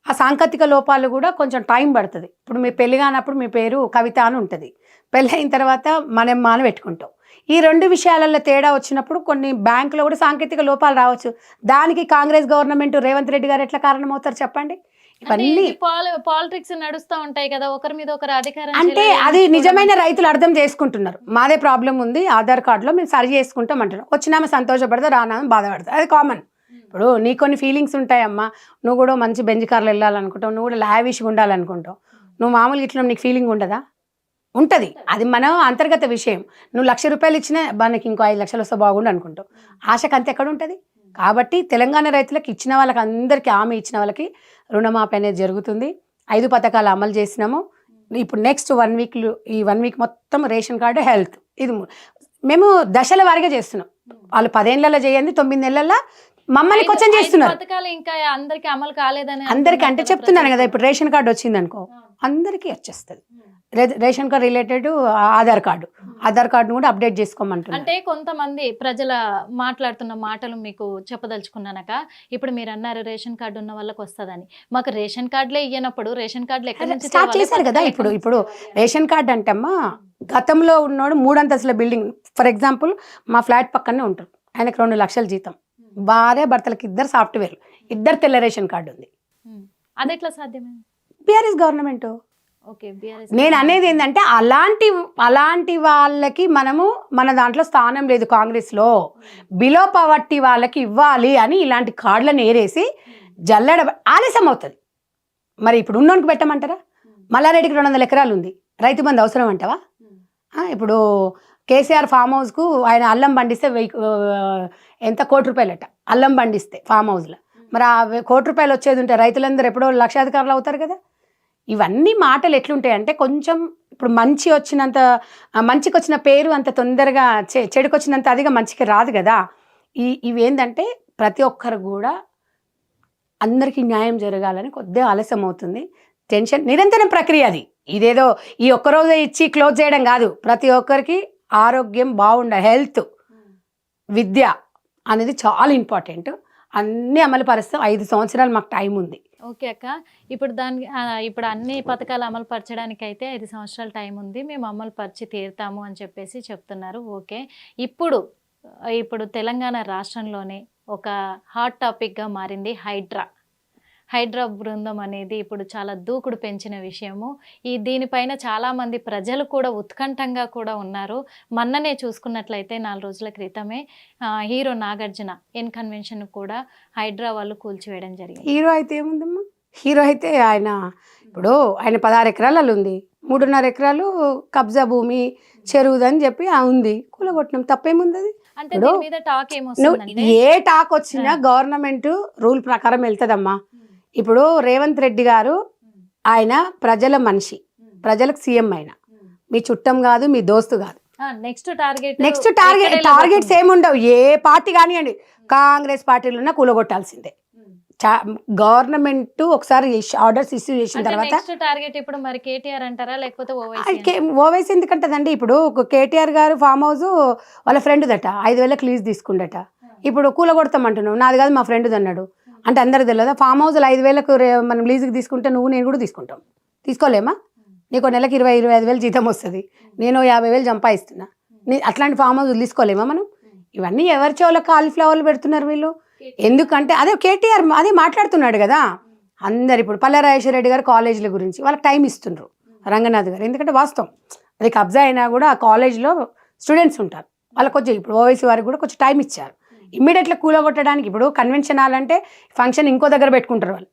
ఆ సాంకేతిక లోపాలు కూడా కొంచెం టైం పడుతుంది. ఇప్పుడు మీ పెళ్లి కానప్పుడు మీ పేరు కవిత అని ఉంటుంది, పెళ్ళి అయిన తర్వాత మనమ్మ అని పెట్టుకుంటాం. ఈ 2 విషయాలలో తేడా వచ్చినప్పుడు కొన్ని బ్యాంకులో కూడా సాంకేతిక లోపాలు రావచ్చు. దానికి కాంగ్రెస్ గవర్నమెంట్, రేవంత్ రెడ్డి గారు ఎట్లా కారణమవుతారు చెప్పండి? ఇవన్నీ పాలిటిక్స్ నడుస్తూ ఉంటాయి కదా, ఒకరి మీద ఒకరు అధికారం. అంటే అది నిజమైన రైతులు అర్థం చేసుకుంటున్నారు. మాదే ప్రాబ్లం ఉంది ఆధార్ కార్డులో, మేము సరి చేసుకుంటాం అంటున్నాం. వచ్చినామా సంతోషపడతా, రానామా బాధపడతా, అది కామన్. ఇప్పుడు నీ కొన్ని ఫీలింగ్స్ ఉంటాయమ్మా, నువ్వు కూడా మంచి బెంజ్ కార్లు వెళ్ళాలనుకుంటావు, నువ్వు కూడా లావిష్గా ఉండాలనుకుంటావు. నువ్వు మామూలుగా ఇట్లా నీకు ఫీలింగ్ ఉండదా? ఉంటుంది. అది మన అంతర్గత విషయం. నువ్వు 1,00,000 రూపాయలు ఇచ్చినా మనకి ఇంకో 5 లక్షలు వస్తే బాగుండు అనుకుంటావు. ఆశకు అంత ఎక్కడ ఉంటుంది? కాబట్టి తెలంగాణ రైతులకు ఇచ్చిన వాళ్ళకి అందరికీ హామీ ఇచ్చిన వాళ్ళకి రుణమాఫీ అనేది జరుగుతుంది. 5 పథకాలు అమలు చేసినాము. ఇప్పుడు నెక్స్ట్ 1 వీక్ ఈ 1 వీక్ మొత్తం రేషన్ కార్డు హెల్త్ ఇది మేము దశల వారీగా చేస్తున్నాం. వాళ్ళు 10 ఏళ్ళలో చేయండి 9 నెలల్లో మమ్మల్ని కొంచెం చేస్తున్నారు. పథకాలు ఇంకా అందరికి అమలు కాలేదని అందరికి అంటే చెప్తున్నాను కదా, ఇప్పుడు రేషన్ కార్డు వచ్చింది అనుకో అందరికీ వచ్చేస్తుంది. Ration card related Aadhaar card కూడా అప్డేట్ చేసుకోమంటున్నారు. అంటే కొంతమంది ప్రజల మాట్లాడుతున్న మాటలు మీకు చెప్పదలుచుకున్నానక, ఇప్పుడు మీరు అన్నారు రేషన్ కార్డు ఉన్న వాళ్ళకి వస్తుందని. మాకు రేషన్ కార్డులే ఇయ్యనప్పుడు రేషన్ కార్డులు ఎక్కడి నుంచి స్టార్ట్ చేశారు కదా. ఇప్పుడు రేషన్ కార్డు అంటే అమ్మా, గతంలో ఉన్నోడు 3 అంతస్తుల బిల్డింగ్, ఫర్ ఎగ్జాంపుల్ మా ఫ్లాట్ పక్కనే ఉంటారు, ఆయనకు 2 లక్షల జీతం, భార్య భర్తలకి 2 సాఫ్ట్వేర్, 2 తెల్ల రేషన్ కార్డు ఉంది. అది ఎట్లా సాధ్యమైంది? BRS government. Okay, BRS. నేను అనేది ఏంటంటే అలాంటి వాళ్ళకి మనము మన దాంట్లో స్థానం లేదు కాంగ్రెస్లో. బిలో పవర్టీ వాళ్ళకి ఇవ్వాలి అని ఇలాంటి కార్డులను ఏరేసి జల్లెడ ఆలస్యం అవుతుంది. మరి ఇప్పుడు ఉన్నోనికి పెట్టమంటారా? మల్లారెడ్డికి 200 ఎకరాలు ఉంది, రైతు బంధు అవసరం అంటావా? ఇప్పుడు కేసీఆర్ ఫామ్ హౌస్కు ఆయన అల్లం పండిస్తే ఎంత ₹1,00,00,000 అల్లం పండిస్తే ఫామ్ హౌస్లో. మరి ఆ ₹1,00,00,000 వచ్చేది ఉంటే రైతులందరూ ఎప్పుడో లక్షాధికారులు అవుతారు కదా. ఇవన్నీ మాటలు ఎట్లుంటాయి అంటే, కొంచెం ఇప్పుడు మంచికి వచ్చిన పేరు అంత తొందరగా చెడుకు వచ్చినంత అదిగా మంచికి రాదు కదా. ఇవేంటంటే ప్రతి ఒక్కరు కూడా అందరికీ న్యాయం జరగాలని కొద్దిగా ఆలస్యం అవుతుంది. టెన్షన్ నిరంతరం ప్రక్రియ అది. ఇదేదో ఈ ఒక్కరోజే ఇచ్చి క్లోజ్ చేయడం కాదు. ప్రతి ఒక్కరికి ఆరోగ్యం బాగుండాలి, హెల్త్, విద్య అనేది చాలా ఇంపార్టెంట్. అన్నీ అమలు పరిస్తాం. 5 సంవత్సరాలు మాకు టైం ఉంది. ఓకే అక్క, ఇప్పుడు అన్ని పథకాలు అమలు పరచడానికి అయితే 5 సంవత్సరాల టైం ఉంది, మేము అమలు పరిచి తీరుతాము అని చెప్పేసి చెప్తున్నారు. ఓకే, ఇప్పుడు తెలంగాణ రాష్ట్రంలోనే ఒక హాట్ టాపిక్గా మారింది హైడ్రా బృందం అనేది ఇప్పుడు చాలా దూకుడు పెంచిన విషయము. దీనిపైన చాలామంది ప్రజలు కూడా ఉత్కంఠంగా కూడా ఉన్నారు. మొన్ననే చూసుకున్నట్లయితే 4 రోజుల క్రితమే హీరో నాగార్జున కన్వెన్షన్ కూడా హైడ్రా వాళ్ళు కూల్చివేయడం జరిగింది. హీరో అయితే ఏముందమ్మా, హీరో అయితే ఆయన 16 ఎకరాలు ఉంది, 3.5 ఎకరాలు కబ్జా భూమి చెరువుదని చెప్పి ఉంది, కూలగొట్టడం తప్పేముంది. అది అంటే దీని మీద టాక్ ఏమొస్తుంది? ఏ టాక్ వచ్చినా గవర్నమెంట్ రూల్ ప్రకారం వెళ్తుందమ్మా. ఇప్పుడు రేవంత్ రెడ్డి గారు ఆయన ప్రజల మనిషి, ప్రజలకు సీఎం అయిన, మీ చుట్టం కాదు, మీ దోస్తు కాదు. నెక్స్ట్ టార్గెట్స్ ఏముండవు. ఏ పార్టీ కానివ్వండి, కాంగ్రెస్ పార్టీలో ఉన్న కూలగొట్టాల్సిందే. గవర్నమెంట్ ఒకసారి ఆర్డర్స్ ఇష్యూ చేసిన తర్వాత టార్గెట్ ఇప్పుడు మరి కేటీఆర్ అంటారా లేకపోతే ఓవైసీ ఎందుకంటదండి? ఇప్పుడు కేటీఆర్ గారు ఫామ్ హౌస్ వాళ్ళ ఫ్రెండ్ దట 5,000 లీజ్ తీసుకుండట. ఇప్పుడు కూలగొడతామంటున్నావు, నాది కాదు మా ఫ్రెండ్ అన్నాడు అంటే అందరికి తెలియదా? ఫామ్ హౌస్లో 5,000 మనం లీజుకి తీసుకుంటే నేను కూడా తీసుకుంటాం. తీసుకోలేమా? నీకు నెలకి 20-25,000 జీతం వస్తుంది, నేను 50,000 సంపాదిస్తున్నా. అట్లాంటి ఫామ్ హౌస్ తీసుకోలేమా మనం? ఇవన్నీ ఎవరి చెవులో కాలీఫ్లవర్లు పెడుతున్నారు వీళ్ళు. ఎందుకంటే అదే కేటీఆర్ అదే మాట్లాడుతున్నాడు కదా. అందరు ఇప్పుడు పల్లెరాజేశ్వర రెడ్డి గారు కాలేజీల గురించి వాళ్ళకి టైం ఇస్తుండ్రు, రంగనాథ్ గారు. ఎందుకంటే వాస్తవం అది కబ్జా అయినా కూడా ఆ కాలేజ్లో స్టూడెంట్స్ ఉంటారు, వాళ్ళకి కొంచెం ఇప్పుడు ఓవైసీ వారికి కూడా కొంచెం టైం ఇచ్చారు. ఇమ్మీడియట్గా కూలగొట్టడానికి ఇప్పుడు కన్వెన్షన్ హాల్ అంటే ఫంక్షన్ ఇంకో దగ్గర పెట్టుకుంటారు, వాళ్ళు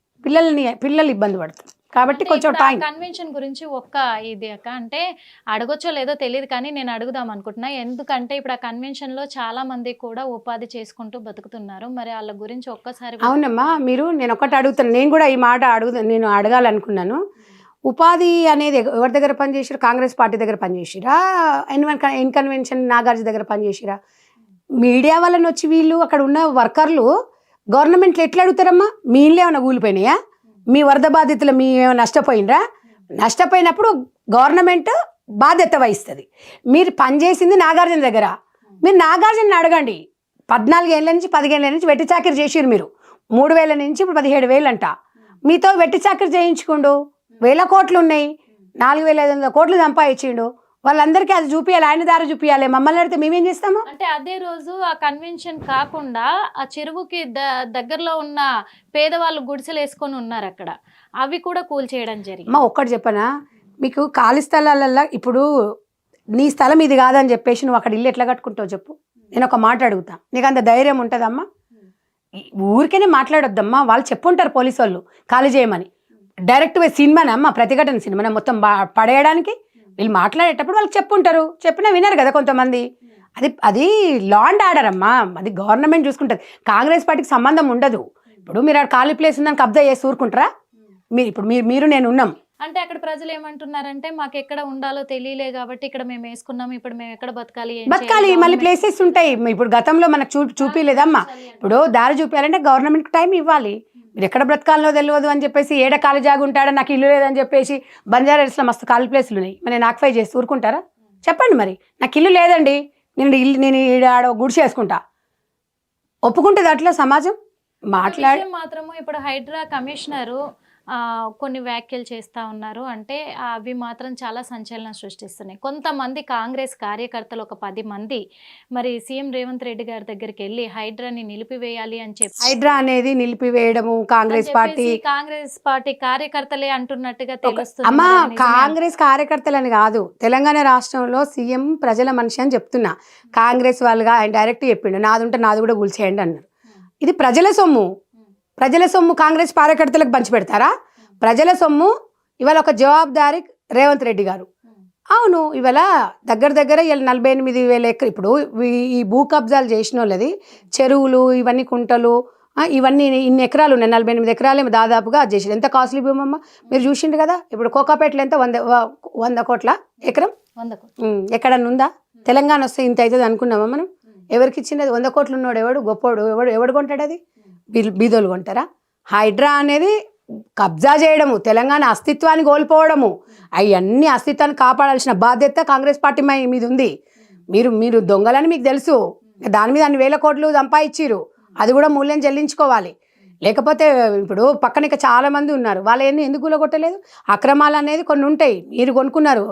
పిల్లలు ఇబ్బంది పడుతుంది కాబట్టి కొంచెం టైం. కన్వెన్షన్ గురించి ఇది అక్క అంటే అడగొచ్చో లేదో తెలియదు కానీ నేను అడుగుదాం అనుకుంటున్నా. ఎందుకంటే ఇప్పుడు ఆ కన్వెన్షన్ లో చాలా మంది కూడా ఉపాధి చేసుకుంటూ బతుకుతున్నారు. మరి వాళ్ళ గురించి ఒక్కసారి. అవునమ్మా, నేను ఒకటి అడుగుతాను, నేను కూడా ఈ మాట నేను అడగాలనుకున్నాను. ఉపాధి అనేది ఎవరి దగ్గర పనిచేసిరా? కాంగ్రెస్ పార్టీ దగ్గర పనిచేసిరా? కన్వెన్షన్ నాగార్జున దగ్గర పనిచేసిరా? మీడియా వాళ్ళని వచ్చి వీళ్ళు అక్కడ ఉన్న వర్కర్లు గవర్నమెంట్లో ఎట్లా అడుగుతారమ్మా? మీ ఇల్లు ఏమైనా కూలిపోయినాయా? మీ వరద బాధితులు మీ ఏమైనా నష్టపోయినరా? నష్టపోయినప్పుడు గవర్నమెంట్ బాధ్యత వహిస్తుంది. మీరు పనిచేసింది నాగార్జున దగ్గర, మీరు నాగార్జున అడగండి. 14 ఏళ్ళ నుంచి 15 ఏళ్ళ నుంచి వెట్టి చాకరీ చేసిరు మీరు. 3,000 నుంచి ఇప్పుడు 17,000 అంట. మీతో వెట్టి చాకరీ చేయించుకుండు, 1,000 కోట్లు ఉన్నాయి, 4,500 కోట్లు సంపాదించిండు. వాళ్ళందరికీ అది చూపించాలి, ఆయన దారి చూపించాలి. మమ్మల్ని అడిగితే మేమేం చేస్తాము? అంటే అదే రోజు ఆ కన్వెన్షన్ కాకుండా ఆ చెరువుకి దగ్గరలో ఉన్న పేదవాళ్ళు గుడిసెలు వేసుకొని ఉన్నారు అక్కడ, అవి కూడా కూల్చేయడం జరిగింది. అమ్మా ఒక్కటి చెప్పనా మీకు, ఖాళీ స్థలాలల్లో ఇప్పుడు నీ స్థలం ఇది కాదని చెప్పేసి నువ్వు అక్కడ ఇల్లు ఎట్లా కట్టుకుంటావు చెప్పు? నేను ఒక మాట అడుగుతా, నీకు అంత ధైర్యం ఉంటుందమ్మా? ఊరికేనే మాట్లాడొద్దమ్మా. వాళ్ళు చెప్పుంటారు పోలీసు వాళ్ళు ఖాళీ చేయమని. డైరెక్ట్ సినిమానే అమ్మ, ప్రతిఘటన సినిమానే మొత్తం పడేయడానికి. వీళ్ళు మాట్లాడేటప్పుడు వాళ్ళకి చెప్పుంటారు, చెప్పినా వినరు కదా కొంతమంది. అది లా అండ్ ఆర్డర్ అమ్మా, అది గవర్నమెంట్ చూసుకుంటుంది, కాంగ్రెస్ పార్టీకి సంబంధం ఉండదు. ఇప్పుడు మీరు ఖాళీ ప్లేస్ ఉందని కబ్జా చేసి ఊరుకుంటారా? మీరు నేను ఉన్నాం, అంటే అక్కడ ప్రజలు ఏమంటున్నారంటే మాకు ఎక్కడ ఉండాలో తెలియలే కాబట్టి ఇక్కడ మేము వేసుకున్నాం, ఇప్పుడు మేము ఎక్కడ బతకాలి, ఏం బతకాలి. చేయాలి, మళ్ళీ government ప్లేసెస్ ఉంటాయి. ఇప్పుడు గతంలో మనకు చూపిలేదమ్మా. ఇప్పుడు దారి చూపించాలంటే గవర్నమెంట్కి టైం ఇవ్వాలి. మీరు ఎక్కడ బ్రతకాలనో తెలియదు అని చెప్పేసి ఏడ ఖాళీ జాగా ఉంటాడో నాకు ఇల్లు లేదని చెప్పేసి బంజారా హిల్స్లో మస్తు ఖాళీ ప్లేసులు ఉన్నాయి, మరి నేను ఆక్యుపై చేసి ఊరుకుంటారా? చెప్పండి. మరి నాకు ఇల్లు లేదండి, నేను ఆడ గుడిసి చేసుకుంటా, ఒప్పుకుంటుంది అట్లా సమాజం? మాట్లాడి మాత్రము ఇప్పుడు హైడ్రా కమిషనరు కొన్ని వ్యాఖ్యలు చేస్తూ ఉన్నారు. అంటే అవి మాత్రం చాలా సంచలనం సృష్టిస్తున్నాయి. కొంతమంది కాంగ్రెస్ కార్యకర్తలు ఒక 10 మంది మరి సీఎం రేవంత్ రెడ్డి గారి దగ్గరికి వెళ్ళి హైడ్రాని నిలిపివేయాలి అని చెప్పి, హైడ్రా అనేది నిలిపివేయడము కాంగ్రెస్ పార్టీ కార్యకర్తలే అంటున్నట్టుగా తెలుస్తుంది. అమ్మా, కాంగ్రెస్ కార్యకర్తలని కాదు, తెలంగాణ రాష్ట్రంలో సీఎం ప్రజల మనిషి అని చెప్తున్నా. కాంగ్రెస్ వాళ్ళుగా ఆయన డైరెక్ట్ చెప్పిండు, నాది ఉంటే నాది కూడా కూల్చేయండి అన్నారు. ఇది ప్రజల సొమ్ము. ప్రజల సొమ్ము కాంగ్రెస్ కార్యకర్తలకు పంచిపెడతారా? ప్రజల సొమ్ము. ఇవాళ ఒక జవాబుదారీ రేవంత్ రెడ్డి గారు. అవును, ఇవాళ దగ్గర 48,000 ఎకరాలు. ఇప్పుడు ఈ భూ కబ్జాలు చేసిన వాళ్ళది చెరువులు, ఇవన్నీ కుంటలు, ఇవన్నీ ఇన్ని ఎకరాలు ఉన్నాయి. 48 ఎకరాలు దాదాపుగా అది చేసింది. ఎంత కాస్ట్లీ భూమి అమ్మ, మీరు చూసిండ్రు కదా. ఇప్పుడు కోకాపేటలో ఎంత 100 కోట్ల ఎకరం. 100 కోట్లు ఎక్కడన్నా ఉందా? తెలంగాణ వస్తే ఇంత అవుతుంది అనుకున్నామా మనం? ఎవరికి ఇచ్చింది? 100 కోట్లు ఉన్నవాడు ఎవడు? గొప్పోడు ఎవడు కొంటాడు? అది బీదోలు కొంటారా? హైడ్రా అనేది కబ్జా చేయడము, తెలంగాణ అస్తిత్వాన్ని కోల్పోవడము, అవన్నీ అస్తిత్వాన్ని కాపాడాల్సిన బాధ్యత కాంగ్రెస్ పార్టీ మీద ఉంది. మీరు దొంగలని మీకు తెలుసు, దాని మీద అన్ని 1000 కోట్లు సంపాదించారు, అది కూడా మూల్యం చెల్లించుకోవాలి. లేకపోతే ఇప్పుడు పక్కన ఇక చాలా మంది ఉన్నారు, వాళ్ళు ఎందుకు కూలగొట్టలేదు? అక్రమాలు అనేది కొన్ని ఉంటాయి. మీరు కొనుక్కున్నారు,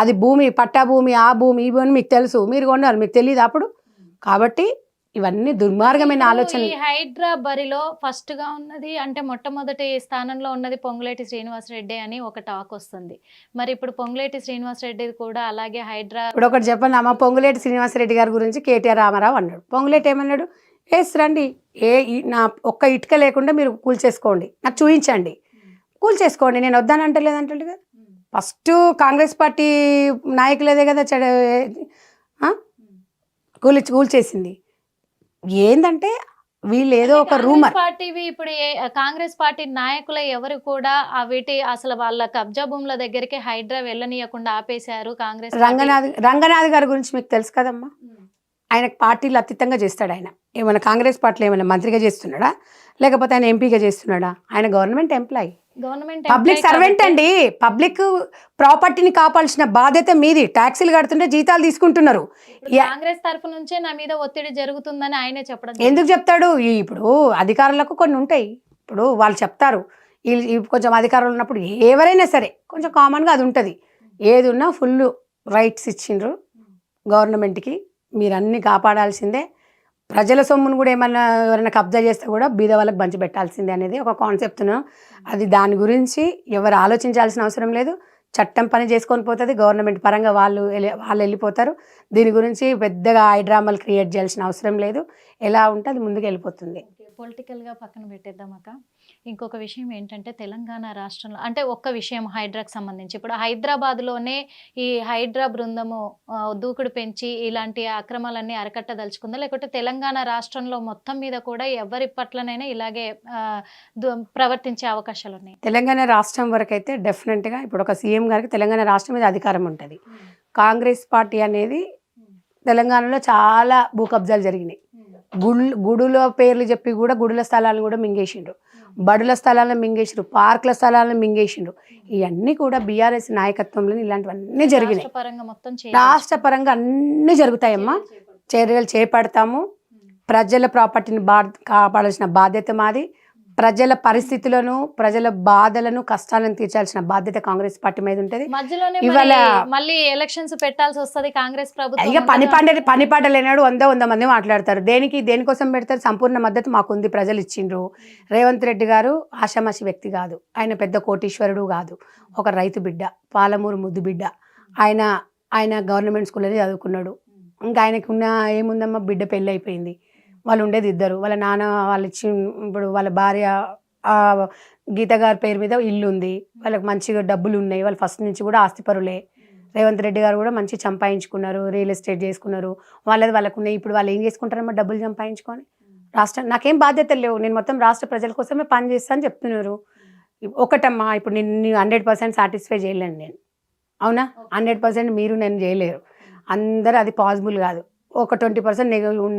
అది భూమి, పట్టా భూమి, ఆ భూమి, ఈ భూమి మీకు తెలుసు, మీరు కొన్నారు, మీకు తెలియదు అప్పుడు. కాబట్టి ఇవన్నీ దుర్మార్గమైన ఆలోచన. ఈ హైడ్రా బరిలో ఫస్ట్ గా ఉన్నది అంటే మొట్టమొదటి స్థానంలో ఉన్నది పొంగులేటి శ్రీనివాసరెడ్డి అని ఒక టాక్ వస్తుంది. మరి ఇప్పుడు పొంగులేటి శ్రీనివాసరెడ్డి కూడా అలాగే హైడ్రా. ఇప్పుడు ఒకటి చెప్పండి అమ్మ, పొంగులేటి శ్రీనివాసరెడ్డి గారి గురించి కేటీఆర్ రామారావు అన్నాడు. పొంగులేటి ఏమన్నాడు? రండి, నా ఒక్క ఇటుక లేకుండా మీరు కూల్చేసుకోండి, నాకు చూపించండి, కూల్చేసుకోండి, నేను వద్దానంటే లేదంటే కదా. ఫస్ట్ కాంగ్రెస్ పార్టీ నాయకులేదే కదా కూల్చేసింది. ఏందంటే వీళ్ళు ఏదో ఒక రూమర్ పార్టీవి. ఇప్పుడు కాంగ్రెస్ పార్టీ నాయకుల ఎవరు కూడా వీటి అసలు వాళ్ళ కబ్జా భూముల దగ్గరికి హైడ్రా వెళ్ళనీయకుండా ఆపేశారు కాంగ్రెస్. రంగనాథ్ గారి గురించి మీకు తెలుసు కదమ్మా. ఆయనకు పార్టీలు అతీతంగా చేస్తాడు. ఆయన ఏమైనా కాంగ్రెస్ పార్టీలో ఏమైనా మంత్రిగా చేస్తున్నాడా, లేకపోతే ఆయన ఎంపీగా చేస్తున్నాడా? ఆయన గవర్నమెంట్ ఎంప్లాయీ, పబ్లిక్ సర్వెంట్ అండి. పబ్లిక్ ప్రాపర్టీని కాపాల్సిన బాధ్యత మీది. ట్యాక్సీలు కడుతుంటే జీతాలు తీసుకుంటున్నారు. కాంగ్రెస్ తరఫు నుంచే నా మీద ఒత్తిడి జరుగుతుందని ఆయనే చెప్పడం. ఎందుకు చెప్తాడు? ఇప్పుడు అధికారులకు కొన్ని ఉంటాయి, ఇప్పుడు వాళ్ళు చెప్తారు. కొంచెం అధికారులు ఉన్నప్పుడు ఎవరైనా సరే కొంచెం కామన్గా అది ఉంటుంది. ఏది ఉన్నా ఫుల్ రైట్స్ ఇచ్చిండ్రు గవర్నమెంట్కి, మీరు అన్ని కాపాడాల్సిందే. ప్రజల సొమ్మును కూడా ఏమన్నా ఎవరైనా కబ్జా చేస్తే కూడా బీద వాళ్ళకి పంచి పెట్టాల్సిందే అనేది ఒక కాన్సెప్ట్ను. అది దాని గురించి ఎవరు ఆలోచించాల్సిన అవసరం లేదు. చట్టం పని చేసుకొని పోతుంది, గవర్నమెంట్ పరంగా వాళ్ళు వెళ్ళిపోతారు. దీని గురించి పెద్దగా డ్రామాలు క్రియేట్ చేయాల్సిన అవసరం లేదు. ఎలా ఉంటే అది ముందుకు వెళ్ళిపోతుంది. పొలిటికల్గా పక్కన పెట్టేద్దాం అక్క. ఇంకొక విషయం ఏంటంటే తెలంగాణ రాష్ట్రంలో అంటే ఒక్క విషయం హైడ్రాకి సంబంధించి ఇప్పుడు హైదరాబాద్లోనే ఈ హైడ్రా బృందము దూకుడు పెంచి ఇలాంటి అక్రమాలన్నీ అరకట్టదలుచుకుందా, లేకపోతే తెలంగాణ రాష్ట్రంలో మొత్తం మీద కూడా ఎవరి పట్లనైనా ఇలాగే ప్రవర్తించే అవకాశాలు ఉన్నాయి? తెలంగాణ రాష్ట్రం వరకు అయితే డెఫినెట్గా ఇప్పుడు ఒక సీఎం గారికి తెలంగాణ రాష్ట్రం మీద అధికారం ఉంటుంది. కాంగ్రెస్ పార్టీ అనేది తెలంగాణలో చాలా భూ కబ్జాలు జరిగినాయి. గుడుల పేర్లు చెప్పి కూడా గుడుల స్థలాలను కూడా మింగేసిండ్రు, బడుల స్థలాలను మింగేసిండ్రు, పార్కుల స్థలాలను మింగేసిండ్రు. ఇవన్నీ కూడా బీఆర్ఎస్ నాయకత్వంలో ఇలాంటివన్నీ జరిగినాయి. రాష్ట్ర పరంగా అన్నీ జరుగుతాయమ్మా. చర్యలు చేపడతాము. ప్రజల ప్రాపర్టీని కాపాడాల్సిన బాధ్యత మాది. ప్రజల పరిస్థితులను, ప్రజల బాధలను, కష్టాలను తీర్చాల్సిన బాధ్యత కాంగ్రెస్ పార్టీ మీద ఉంటుంది. ఇవాళ మళ్ళీ ఎలక్షన్స్ పెట్టాల్సి వస్తుంది కాంగ్రెస్ ప్రభుత్వం. ఇక పని పాట లేనాడు 100 మంది మాట్లాడతారు. దేనికోసం పెడతారు? సంపూర్ణ మద్దతు మాకుంది, ప్రజలు ఇచ్చిండ్రు. రేవంత్ రెడ్డి గారు ఆషామాషి వ్యక్తి కాదు. ఆయన పెద్ద కోటీశ్వరుడు కాదు, ఒక రైతు బిడ్డ, పాలమూరు ముద్దు బిడ్డ. ఆయన గవర్నమెంట్ స్కూల్లోనే చదువుకున్నాడు. ఇంకా ఆయనకున్న ఏముందమ్మా, బిడ్డ పెళ్ళి అయిపోయింది, వాళ్ళు ఉండేది ఇద్దరు. వాళ్ళ నాన్న వాళ్ళు ఇప్పుడు వాళ్ళ భార్య గీత గారి పేరు మీద ఇల్లు ఉంది, వాళ్ళకి మంచిగా డబ్బులు ఉన్నాయి, వాళ్ళు ఫస్ట్ నుంచి కూడా ఆస్తిపరులే. రేవంత్ రెడ్డి గారు కూడా మంచి సంపాదించుకున్నారు, రియల్ ఎస్టేట్ చేసుకున్నారు, వాళ్ళకు ఉన్నాయి. ఇప్పుడు వాళ్ళు ఏం చేసుకుంటారమ్మా, డబ్బులు సంపాదించుకొని. నాకేం బాధ్యతలు లేవు, నేను మొత్తం రాష్ట్ర ప్రజల కోసమే పని చేస్తా అని చెప్తున్నారు. ఒకటమ్మా, ఇప్పుడు నిన్ను 100% సాటిస్ఫై చేయలేను నేను, అవునా? 100% మీరు నేను చేయలేరు, అందరూ అది పాసిబుల్ కాదు. ఒక 20%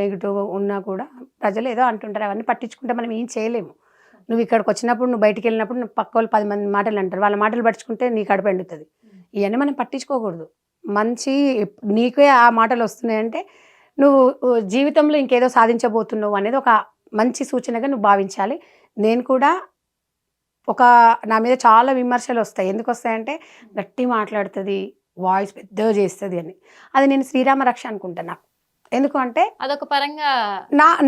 నెగిటివ్ ఉన్నా కూడా ప్రజలు ఏదో అంటుంటారు, అవన్నీ పట్టించుకుంటే మనం ఏం చేయలేము. నువ్వు ఇక్కడికి వచ్చినప్పుడు, నువ్వు బయటికి వెళ్ళినప్పుడు నువ్వు పక్క వాళ్ళు 10 మంది మాటలు అంటారు, వాళ్ళ మాటలు పట్టించుకుంటే నీ కడుపు ఎండుతుంది. ఇవన్నీ మనం పట్టించుకోకూడదు. మంచి నీకే ఆ మాటలు వస్తున్నాయంటే నువ్వు జీవితంలో ఇంకేదో సాధించబోతున్నావు అనేది ఒక మంచి సూచనగా నువ్వు భావించాలి. నేను కూడా నా మీద చాలా విమర్శలు వస్తాయి. ఎందుకు వస్తాయంటే గట్టి మాట్లాడుతుంది, వాయిస్ పెద్దగా చేస్తుంది అని. అది నేను శ్రీరామ రక్ష అనుకుంటాను. నాకు ఎందుకు అంటే అదొక పరంగా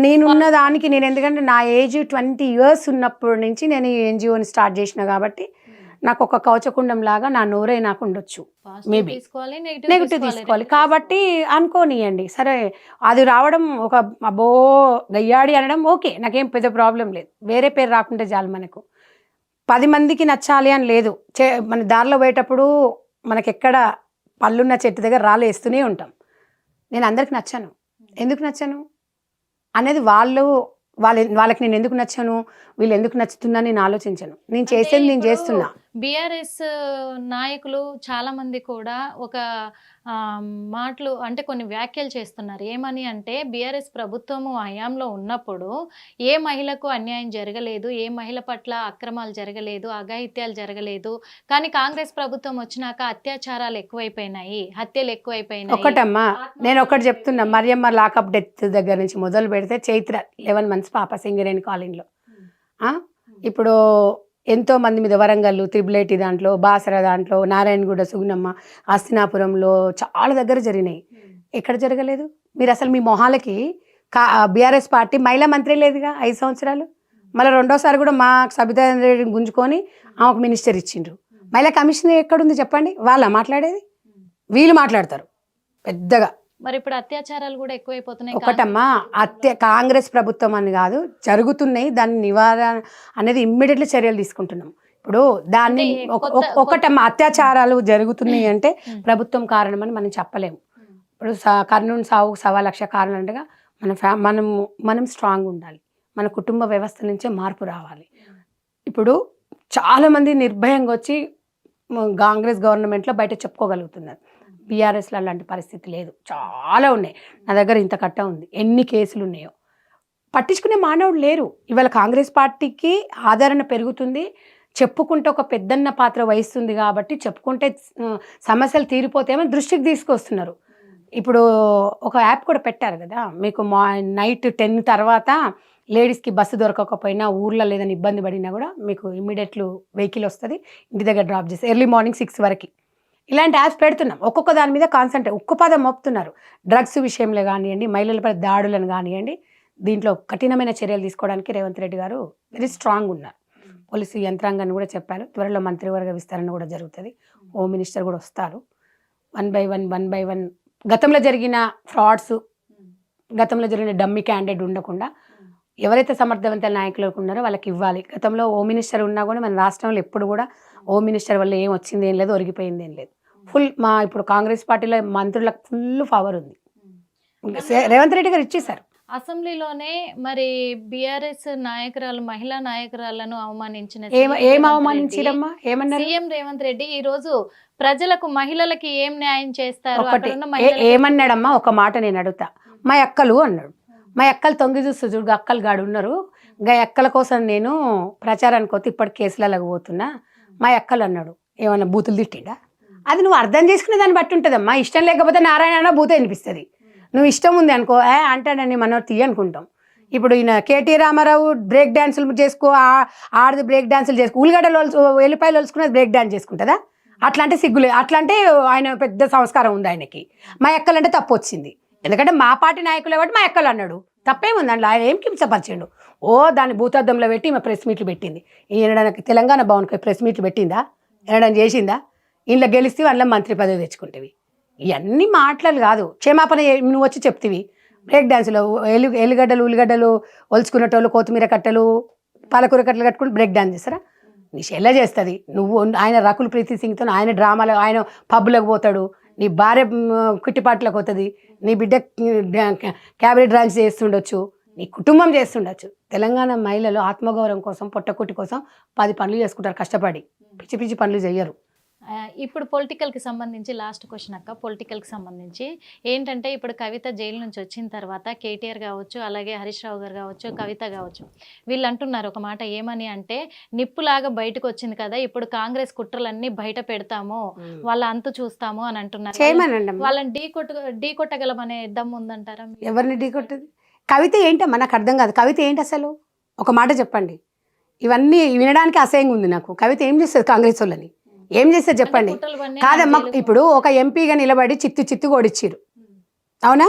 నేనున్న దానికి, నేను ఎందుకంటే నా ఏజ్ 20 years ఉన్నప్పటి నుంచి నేను ఈ ఎన్జిఓని స్టార్ట్ చేసిన కాబట్టి నాకు ఒక కవచకుండం లాగా నా నోరే నాకు ఉండొచ్చు. మేబీ నెగిటివ్ తీసుకోవాలి కాబట్టి అనుకోనియండి. సరే, అది రావడం ఒక అబ్బో గయ్యాడి అనడం ఓకే, నాకేం పెద్ద ప్రాబ్లం లేదు. వేరే పేరు రాకుంటే చాలు. మనకు 10 మందికి నచ్చాలి అని లేదు. మన దారిలో పోయేటప్పుడు మనకెక్కడ పళ్ళున్న చెట్టు దగ్గర రాళ్ళు వేస్తూనే ఉంటాం. నేను అందరికి నచ్చాను. ఎందుకు నచ్చాను అనేది వాళ్ళకి నేను ఎందుకు నచ్చాను, వీళ్ళు ఎందుకు నచ్చుతున్నా నేను ఆలోచించను. నేను చేసేది నేను చేస్తున్నా. బీఆర్ఎస్ నాయకులు చాలా మంది కూడా ఒక మాటలు అంటే కొన్ని వ్యాఖ్యలు చేస్తున్నారు. ఏమని అంటే బీఆర్ఎస్ ప్రభుత్వము హయాంలో ఉన్నప్పుడు ఏ మహిళకు అన్యాయం జరగలేదు, ఏ మహిళ పట్ల అక్రమాలు జరగలేదు, అఘాయిత్యాలు జరగలేదు. కానీ కాంగ్రెస్ ప్రభుత్వం వచ్చినాక అత్యాచారాలు ఎక్కువైపోయినాయి, హత్యలు ఎక్కువైపోయినాయి. ఒకటమ్మా, నేను ఒకటి చెప్తున్నా. మరియమ్మ లాకప్ డెత్ దగ్గర నుంచి మొదలు పెడితే చైత్ర 11 months పాప సింగరేణి కాలనీలో, ఇప్పుడు ఎంతో మంది మీద వరంగల్ 888 దాంట్లో, బాసర దాంట్లో, నారాయణగూడ, సుగుణమ్మ, హస్తినాపురంలో చాలా దగ్గర జరిగినాయి. ఎక్కడ జరగలేదు? మీరు అసలు మీ మొహాలకి బీఆర్ఎస్ పార్టీ మహిళా మంత్రి లేదుగా 5 సంవత్సరాలు. మళ్ళీ రెండోసారి కూడా మా సబితా రెడ్డిని గుంజుకొని ఆమెకు మినిస్టర్ ఇచ్చిండ్రు. మహిళా కమిషనర్ ఎక్కడుంది చెప్పండి? వాళ్ళ మాట్లాడేది, వీళ్ళు మాట్లాడతారు పెద్దగా. మరి ఇప్పుడు అత్యాచారాలు కూడా ఎక్కువైపోతున్నాయి. ఒకటమ్మా, కాంగ్రెస్ ప్రభుత్వం అని కాదు, జరుగుతున్నాయి. దాని నివారణ అనేది ఇమ్మీడియట్లీ చర్యలు తీసుకుంటున్నాం. ఇప్పుడు దాన్ని ఒకటమ్మా, అత్యాచారాలు జరుగుతున్నాయి అంటే ప్రభుత్వం కారణమని మనం చెప్పలేము. ఇప్పుడు కర్నూలు సావుకు 1,00,000 కారణంగా మనం స్ట్రాంగ్ ఉండాలి. మన కుటుంబ వ్యవస్థ నుంచే మార్పు రావాలి. ఇప్పుడు చాలామంది నిర్భయంగా వచ్చి కాంగ్రెస్ గవర్నమెంట్లో బయట చెప్పుకోగలుగుతున్నారు. బీఆర్ఎస్లో అలాంటి పరిస్థితి లేదు. చాలా ఉన్నాయి. నా దగ్గర ఇంత కట్ట ఉంది. ఎన్ని కేసులు ఉన్నాయో పట్టించుకునే మానవుడు లేరు. ఇవాళ కాంగ్రెస్ పార్టీకి ఆదరణ పెరుగుతుంది. చెప్పుకుంటే ఒక పెద్దన్న పాత్ర వహిస్తుంది కాబట్టి చెప్పుకుంటే సమస్యలు తీరిపోతాయని దృష్టికి తీసుకొస్తున్నారు. ఇప్పుడు ఒక యాప్ కూడా పెట్టారు కదా, మీకు నైట్ 10 తర్వాత లేడీస్కి బస్సు దొరకకపోయినా, ఊర్లో లేదని ఇబ్బంది పడినా కూడా మీకు ఇమ్మీడియట్లు వెహికల్ వస్తుంది, ఇంటి దగ్గర డ్రాప్ చేసి ఎర్లీ మార్నింగ్ 6 వరకు. ఇలాంటి యాప్స్ పెడుతున్నాం. ఒక్కొక్క దాని మీద కాన్సంట్రేట్, ఉక్కుపాదం మోపుతున్నారు. డ్రగ్స్ విషయంలో కానివ్వండి, మహిళలపై దాడులను కానివ్వండి, దీంట్లో కఠినమైన చర్యలు తీసుకోవడానికి రేవంత్ రెడ్డి గారు వెరీ స్ట్రాంగ్ ఉన్నారు. పోలీసు యంత్రాంగాన్ని కూడా చెప్పారు. త్వరలో మంత్రివర్గ విస్తరణ కూడా జరుగుతుంది. హోమ్ మినిస్టర్ కూడా వస్తారు. 1 by 1 గతంలో జరిగిన ఫ్రాడ్స్, గతంలో జరిగిన డమ్మీ క్యాండిడేట్ ఉండకుండా ఎవరైతే సమర్థవంతుల నాయకులు ఉన్నారో వాళ్ళకి ఇవ్వాలి. గతంలో హోమ్ మినిస్టర్ ఉన్నా కూడా మన రాష్ట్రంలో ఎప్పుడు కూడా హోమ్ మినిస్టర్ వల్ల ఏం వచ్చింది ఏం లేదు, ఒరిగిపోయింది ఏం లేదు. ఇప్పుడు కాంగ్రెస్ పార్టీలో మంత్రులకు ఫుల్ పవర్ ఉంది. రేవంత్ రెడ్డి గారు ఇచ్చేశారు. అసెంబ్లీలోనే మరి బీఆర్ఎస్ నాయకురాలు, మహిళా నాయకురాలను అవమానించిన ఏం అవమానించారమ్మా? ఏమన్నారు? సీఎం రేవంత్ రెడ్డి ఈ రోజు ప్రజలకు, మహిళలకి ఏం న్యాయం చేస్తారు? ఏమన్నాడమ్మా? ఒక మాట నేను అడుగుతా. మా అక్కలు అన్నాడు. మా అక్కలు తొంగి చూస్తూ చూడు, అక్కలు గాడు ఉన్నారు, గా అక్కల కోసం నేను ప్రచారానికి పోతే ఇప్పటి కేసులకు పోతున్నా, మా అక్కలు అన్నాడు. ఏమన్నా బూతులు తిట్టిండా? అది నువ్వు అర్థం చేసుకునే దాన్ని బట్టి ఉంటుందమ్మా. ఇష్టం లేకపోతే నారాయణ బూత అనిపిస్తుంది. నువ్వు ఇష్టం ఉంది అనుకో, అంటాడని మనం తీయ అనుకుంటాం. ఇప్పుడు ఈయన కేటీ రామారావు బ్రేక్ డ్యాన్సులు చేసుకో, ఆడది బ్రేక్ డ్యాన్సులు చేసుకో, ఉల్లిగడ్డలు ఎల్లిపాయలు వలుసుకునేది బ్రేక్ డ్యాన్స్ చేసుకుంటుందా? అట్లా అంటే సిగ్గులే. అట్లా అంటే ఆయన పెద్ద సంస్కారం ఉంది ఆయనకి. మా ఎక్కలంటే తప్పు వచ్చింది, ఎందుకంటే మా పార్టీ నాయకులు కాబట్టి మా ఎక్కలు అన్నాడు. తప్పేముంది అందులో? ఆయన ఏం కించపరిచిండు? దాన్ని భూతార్థంలో పెట్టి మా ప్రెస్ మీట్లు పెట్టింది. ఈయనడానికి తెలంగాణ భవన్కి ప్రెస్ మీట్లు పెట్టిందా? ఎనడం చేసిందా? ఇంట్లో గెలిస్తే వాళ్ళ మంత్రి పదవి తెచ్చుకుంటేవి. ఇవన్నీ మాటలు కాదు. క్షమాపణ నువ్వు వచ్చి చెప్తివి. బ్రేక్ డ్యాన్స్లో ఉల్లిగడ్డలు ఒలుచుకునేటోళ్ళు కొత్తిమీర కట్టెలు, పాలకూర కట్టెలు కట్టుకుని బ్రేక్ డ్యాన్స్ చేస్తారా? నీ చెల్ల చేస్తుంది. నువ్వు ఆయన రకుల్ ప్రీతి సింగ్తో ఆయన డ్రామాలో, ఆయన పబ్బులకు పోతాడు, నీ భార్య కిట్టిపాట్లకు పోతుంది, నీ బిడ్డ క్యాబరెట్ డాన్స్ చేస్తుండొచ్చు, నీ కుటుంబం చేస్తుండొచ్చు. తెలంగాణ మహిళలు ఆత్మగౌరవం కోసం, పొట్టకుట్టి కోసం 10 పనులు చేసుకుంటారు కష్టపడి. పిచ్చి పిచ్చి పనులు చెయ్యరు. ఇప్పుడు పొలిటికల్కి సంబంధించి లాస్ట్ క్వశ్చన్ అక్క, పొలిటికల్కి సంబంధించి ఏంటంటే ఇప్పుడు కవిత జైలు నుంచి వచ్చిన తర్వాత కేటీఆర్ కావచ్చు, అలాగే హరీష్ రావు గారు కావచ్చు, కవిత కావచ్చు, వీళ్ళు అంటున్నారు ఒక మాట, ఏమని అంటే నిప్పులాగా బయటకు వచ్చింది కదా, ఇప్పుడు కాంగ్రెస్ కుట్రలన్నీ బయట పెడతాము, వాళ్ళ అంతు చూస్తాము అని అంటున్నారు. చేయమనండి అమ్మ. వాళ్ళని ఢీ కొట్టగలమనే దమ్ము ఉందంటారా? ఎవరిని ఢీకొట్టదు? కవిత ఏంటమ్మా నాకు అర్థం కాదు. కవిత ఏంటి అసలు? ఒక మాట చెప్పండి. ఇవన్నీ వినడానికి అసహ్యంగా ఉంది నాకు. కవిత ఏం చేస్తుంది కాంగ్రెస్ వాళ్ళని? ఏం చేస్తారు చెప్పండి. కాదమ్మా, ఇప్పుడు ఒక ఎంపీగా నిలబడి చిత్తు ఓడిచ్చిరు, అవునా?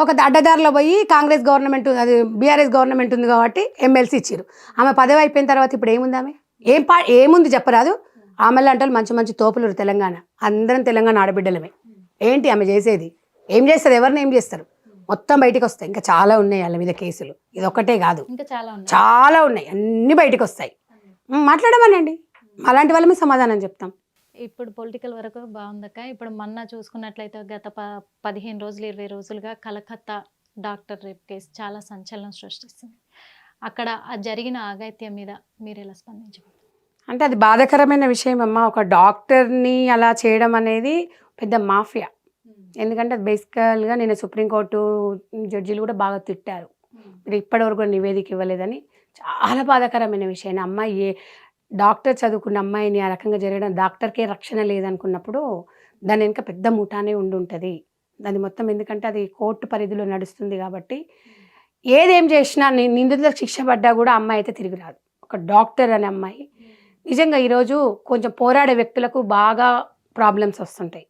ఒక అడ్డదారిలో పోయి కాంగ్రెస్ గవర్నమెంట్, అది బీఆర్ఎస్ గవర్నమెంట్ ఉంది కాబట్టి ఎమ్మెల్సీ ఇచ్చారు. ఆమె పదవి అయిపోయిన తర్వాత ఇప్పుడు ఏముంది? ఆమె ఏముంది చెప్పరాదు? ఆమె అంటే మంచి మంచి తోపులు తెలంగాణ, అందరం తెలంగాణ ఆడబిడ్డలమే. ఏంటి ఆమె చేసేది? ఏం చేస్తారు? ఎవరిని ఏం చేస్తారు? మొత్తం బయటకు వస్తాయి. ఇంకా చాలా ఉన్నాయి వాళ్ళ మీద కేసులు, ఇది ఒక్కటే కాదు, చాలా ఉన్నాయి, అన్ని బయటకు వస్తాయి. మాట్లాడమనండి, అలాంటి వాళ్ళమే సమాధానం చెప్తాం. ఇప్పుడు పొలిటికల్ వరకు బాగుందక్క. ఇప్పుడు మొన్న చూసుకున్నట్లయితే గత 15 రోజులు 20 రోజులుగా కలకత్తా డాక్టర్ రేప్ కేసు చాలా సంచలనం సృష్టిస్తుంది. అక్కడ జరిగిన ఆఘాయిత్యం మీద మీరు ఎలా స్పందించారు? అంటే అది బాధాకరమైన విషయం అమ్మ. ఒక డాక్టర్ని అలా చేయడం అనేది పెద్ద మాఫియా. ఎందుకంటే అది బేసికల్గా నేను సుప్రీంకోర్టు జడ్జీలు కూడా బాగా తిట్టారు, మీరు ఇప్పటివరకు నివేదిక ఇవ్వలేదని. చాలా బాధాకరమైన విషయం. అమ్మాయి డాక్టర్ చదువుకున్న అమ్మాయిని ఆ రకంగా జరగడం, డాక్టర్కే రక్షణ లేదనుకున్నప్పుడు దాని వెనుక పెద్ద ముఠానే ఉండుంటుంది. దాని మొత్తం ఎందుకంటే అది కోర్టు పరిధిలో నడుస్తుంది కాబట్టి ఏదేం చేసినా నిందితులకు శిక్ష పడ్డా కూడా అమ్మాయి అయితే తిరిగి రాదు. ఒక డాక్టర్ అనే అమ్మాయి నిజంగా ఈరోజు కొంచెం పోరాడే వ్యక్తులకు బాగా ప్రాబ్లమ్స్ వస్తుంటాయి.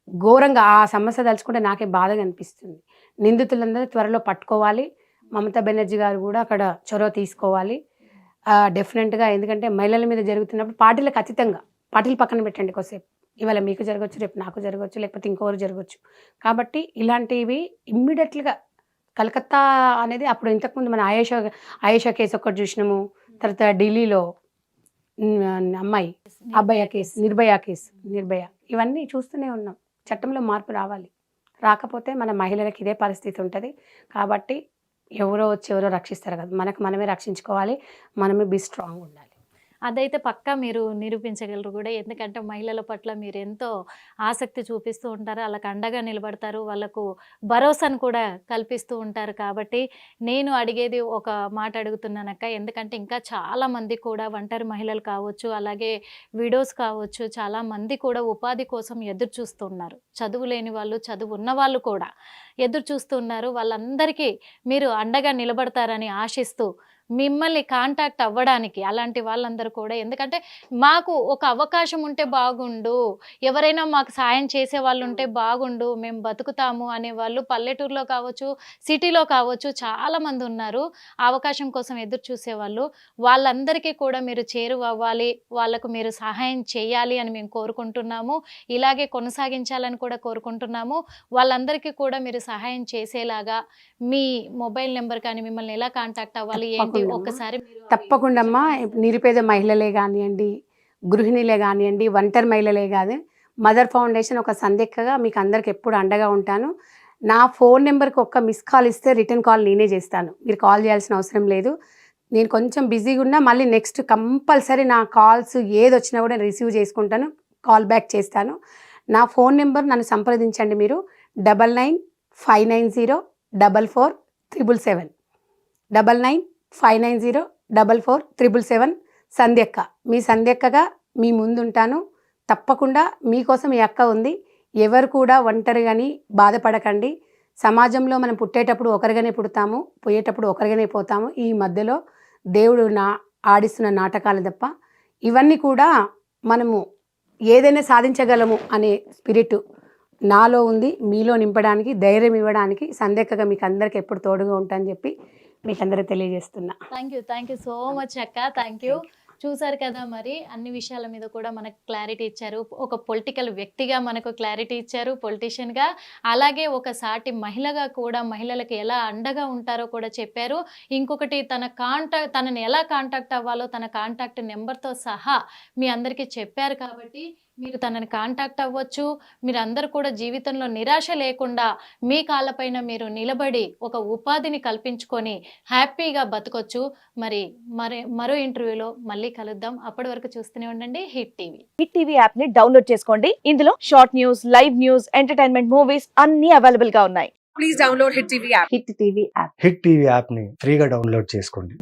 ఘోరంగా ఆ సమస్య తలుచుకుంటే నాకే బాధగా అనిపిస్తుంది. నిందితులందరూ త్వరలో పట్టుకోవాలి. మమతా బెనర్జీ గారు కూడా అక్కడ చొరవ తీసుకోవాలి డెఫినెట్గా. ఎందుకంటే మహిళల మీద జరుగుతున్నప్పుడు పార్టీలకు అతీతంగా, పార్టీలు పక్కన పెట్టండి కొద్దిసేపు, ఇవాళ మీకు జరగవచ్చు, రేపు నాకు జరగవచ్చు, లేకపోతే ఇంకోరు జరగవచ్చు. కాబట్టి ఇలాంటివి ఇమ్మీడియట్గా కలకత్తా అనేది అప్పుడు ఇంతకుముందు మన ఆయేషా కేసు ఒకటి చూసినాము, తర్వాత ఢిల్లీలో అమ్మాయి అబ్బాయి కేసు, నిర్భయ, ఇవన్నీ చూస్తూనే ఉన్నాం. చట్టంలో మార్పు రావాలి. రాకపోతే మన మహిళలకు ఇదే పరిస్థితి ఉంటుంది. కాబట్టి ఎవరో వచ్చి ఎవరో రక్షిస్తారు కదా, మనకు మనమే రక్షించుకోవాలి, మనమే బీ స్ట్రాంగ్ ఉండాలి. అదైతే పక్కా మీరు నిరూపించగలరు కూడా. ఎందుకంటే మహిళల పట్ల మీరు ఎంతో ఆసక్తి చూపిస్తూ ఉంటారు, వాళ్ళకి అండగా నిలబడతారు, వాళ్ళకు భరోసాను కూడా కల్పిస్తూ ఉంటారు. కాబట్టి నేను అడిగేది ఒక మాట అడుగుతున్నానక్క. ఎందుకంటే ఇంకా చాలామంది కూడా ఒంటరి మహిళలు కావచ్చు, అలాగే విడోస్ కావచ్చు, చాలామంది కూడా ఉపాధి కోసం ఎదురు చూస్తున్నారు. చదువు లేని వాళ్ళు, చదువు ఉన్న వాళ్ళు కూడా ఎదురు చూస్తున్నారు. వాళ్ళందరికీ మీరు అండగా నిలబడతారని ఆశిస్తూ మిమ్మల్ని కాంటాక్ట్ అవ్వడానికి అలాంటి వాళ్ళందరూ కూడా, ఎందుకంటే మాకు ఒక అవకాశం ఉంటే బాగుండు, ఎవరైనా మాకు సాయం చేసే వాళ్ళు ఉంటే బాగుండు, మేము బతుకుతాము అనేవాళ్ళు పల్లెటూరులో కావచ్చు, సిటీలో కావచ్చు, చాలామంది ఉన్నారు అవకాశం కోసం ఎదురు చూసేవాళ్ళు. వాళ్ళందరికీ కూడా మీరు చేరువవ్వాలి, వాళ్ళకు మీరు సహాయం చేయాలి అని మేము కోరుకుంటున్నాము. ఇలాగే కొనసాగించాలని కూడా కోరుకుంటున్నాము. వాళ్ళందరికీ కూడా మీరు సహాయం చేసేలాగా మీ మొబైల్ నెంబర్ కానీ, మిమ్మల్ని ఎలా కాంటాక్ట్ అవ్వాలి ఏంటి ఒకసారి? తప్పకుండా అమ్మా. నిరుపేద మహిళలే కానివ్వండి, గృహిణులే కానివ్వండి, ఒంటరి మహిళలే కాదు, మదర్ ఫౌండేషన్ ఒక సందిగ్ధగా మీకు అందరికి ఎప్పుడు అండగా ఉంటాను. నా ఫోన్ నెంబర్కి ఒక్క మిస్ కాల్ ఇస్తే రిటర్న్ కాల్ నేనే చేస్తాను, మీరు కాల్ చేయాల్సిన అవసరం లేదు. నేను కొంచెం బిజీగా ఉన్నా మళ్ళీ నెక్స్ట్ కంపల్సరీ నా కాల్స్ ఏది వచ్చినా కూడా రిసీవ్ చేసుకుంటాను, కాల్ బ్యాక్ చేస్తాను. నా ఫోన్ నెంబర్ నన్ను సంప్రదించండి మీరు 9959044777 9959044777. సంధ్యక్క, మీ సంధ్యక్కగా మీ ముందుంటాను. తప్పకుండా మీకోసం ఈ అక్క ఉంది. ఎవరు కూడా ఒంటరిగాని బాధపడకండి. సమాజంలో మనం పుట్టేటప్పుడు ఒకరిగానే పుడతాము, పోయేటప్పుడు ఒకరిగానే పోతాము. ఈ మధ్యలో దేవుడు ఆడిస్తున్న నాటకాలు తప్ప ఇవన్నీ కూడా మనము ఏదైనా సాధించగలము అనే స్పిరిట్ నాలో ఉంది. మీలో నింపడానికి, ధైర్యం ఇవ్వడానికి సంధ్యక్కగా మీకు అందరికి ఎప్పుడు తోడుగా ఉంటానని చెప్పి మీకు అందరికీ తెలియజేస్తున్నా. థ్యాంక్ యూ సో మచ్ అక్క. Thank you. చూసారు కదా, మరి అన్ని విషయాల మీద కూడా మనకు క్లారిటీ ఇచ్చారు. ఒక పొలిటికల్ వ్యక్తిగా మనకు క్లారిటీ ఇచ్చారు, పొలిటీషియన్గా, అలాగే ఒక సాటి మహిళగా కూడా మహిళలకు ఎలా అండగా ఉంటారో కూడా చెప్పారు. ఇంకొకటి తనని ఎలా కాంటాక్ట్ అవ్వాలో తన కాంటాక్ట్ నెంబర్తో సహా మీ అందరికీ చెప్పారు. కాబట్టి మీరు తనని కాంటాక్ట్ అవ్వచ్చు. మీరందరూ కూడా జీవితంలో నిరాశ లేకుండా మీ కాళ్ళపైన మీరు నిలబడి ఒక ఉపాధిని కల్పించుకొని హ్యాపీగా బతకొచ్చు. మరో ఇంటర్వ్యూలో మళ్ళీ కలుద్దాం. అప్పటి వరకు చూస్తూనే ఉండండి hit TV. Hit TV app ని డౌన్లోడ్ చేసుకోండి. ఇందులో short news, live news, entertainment movies అన్ని అవైలబుల్ గా ఉన్నాయి. Please download Hit TV app. Hit TV app. Hit TV యాప్ని ఫ్రీగా డౌన్లోడ్ చేసుకోండి.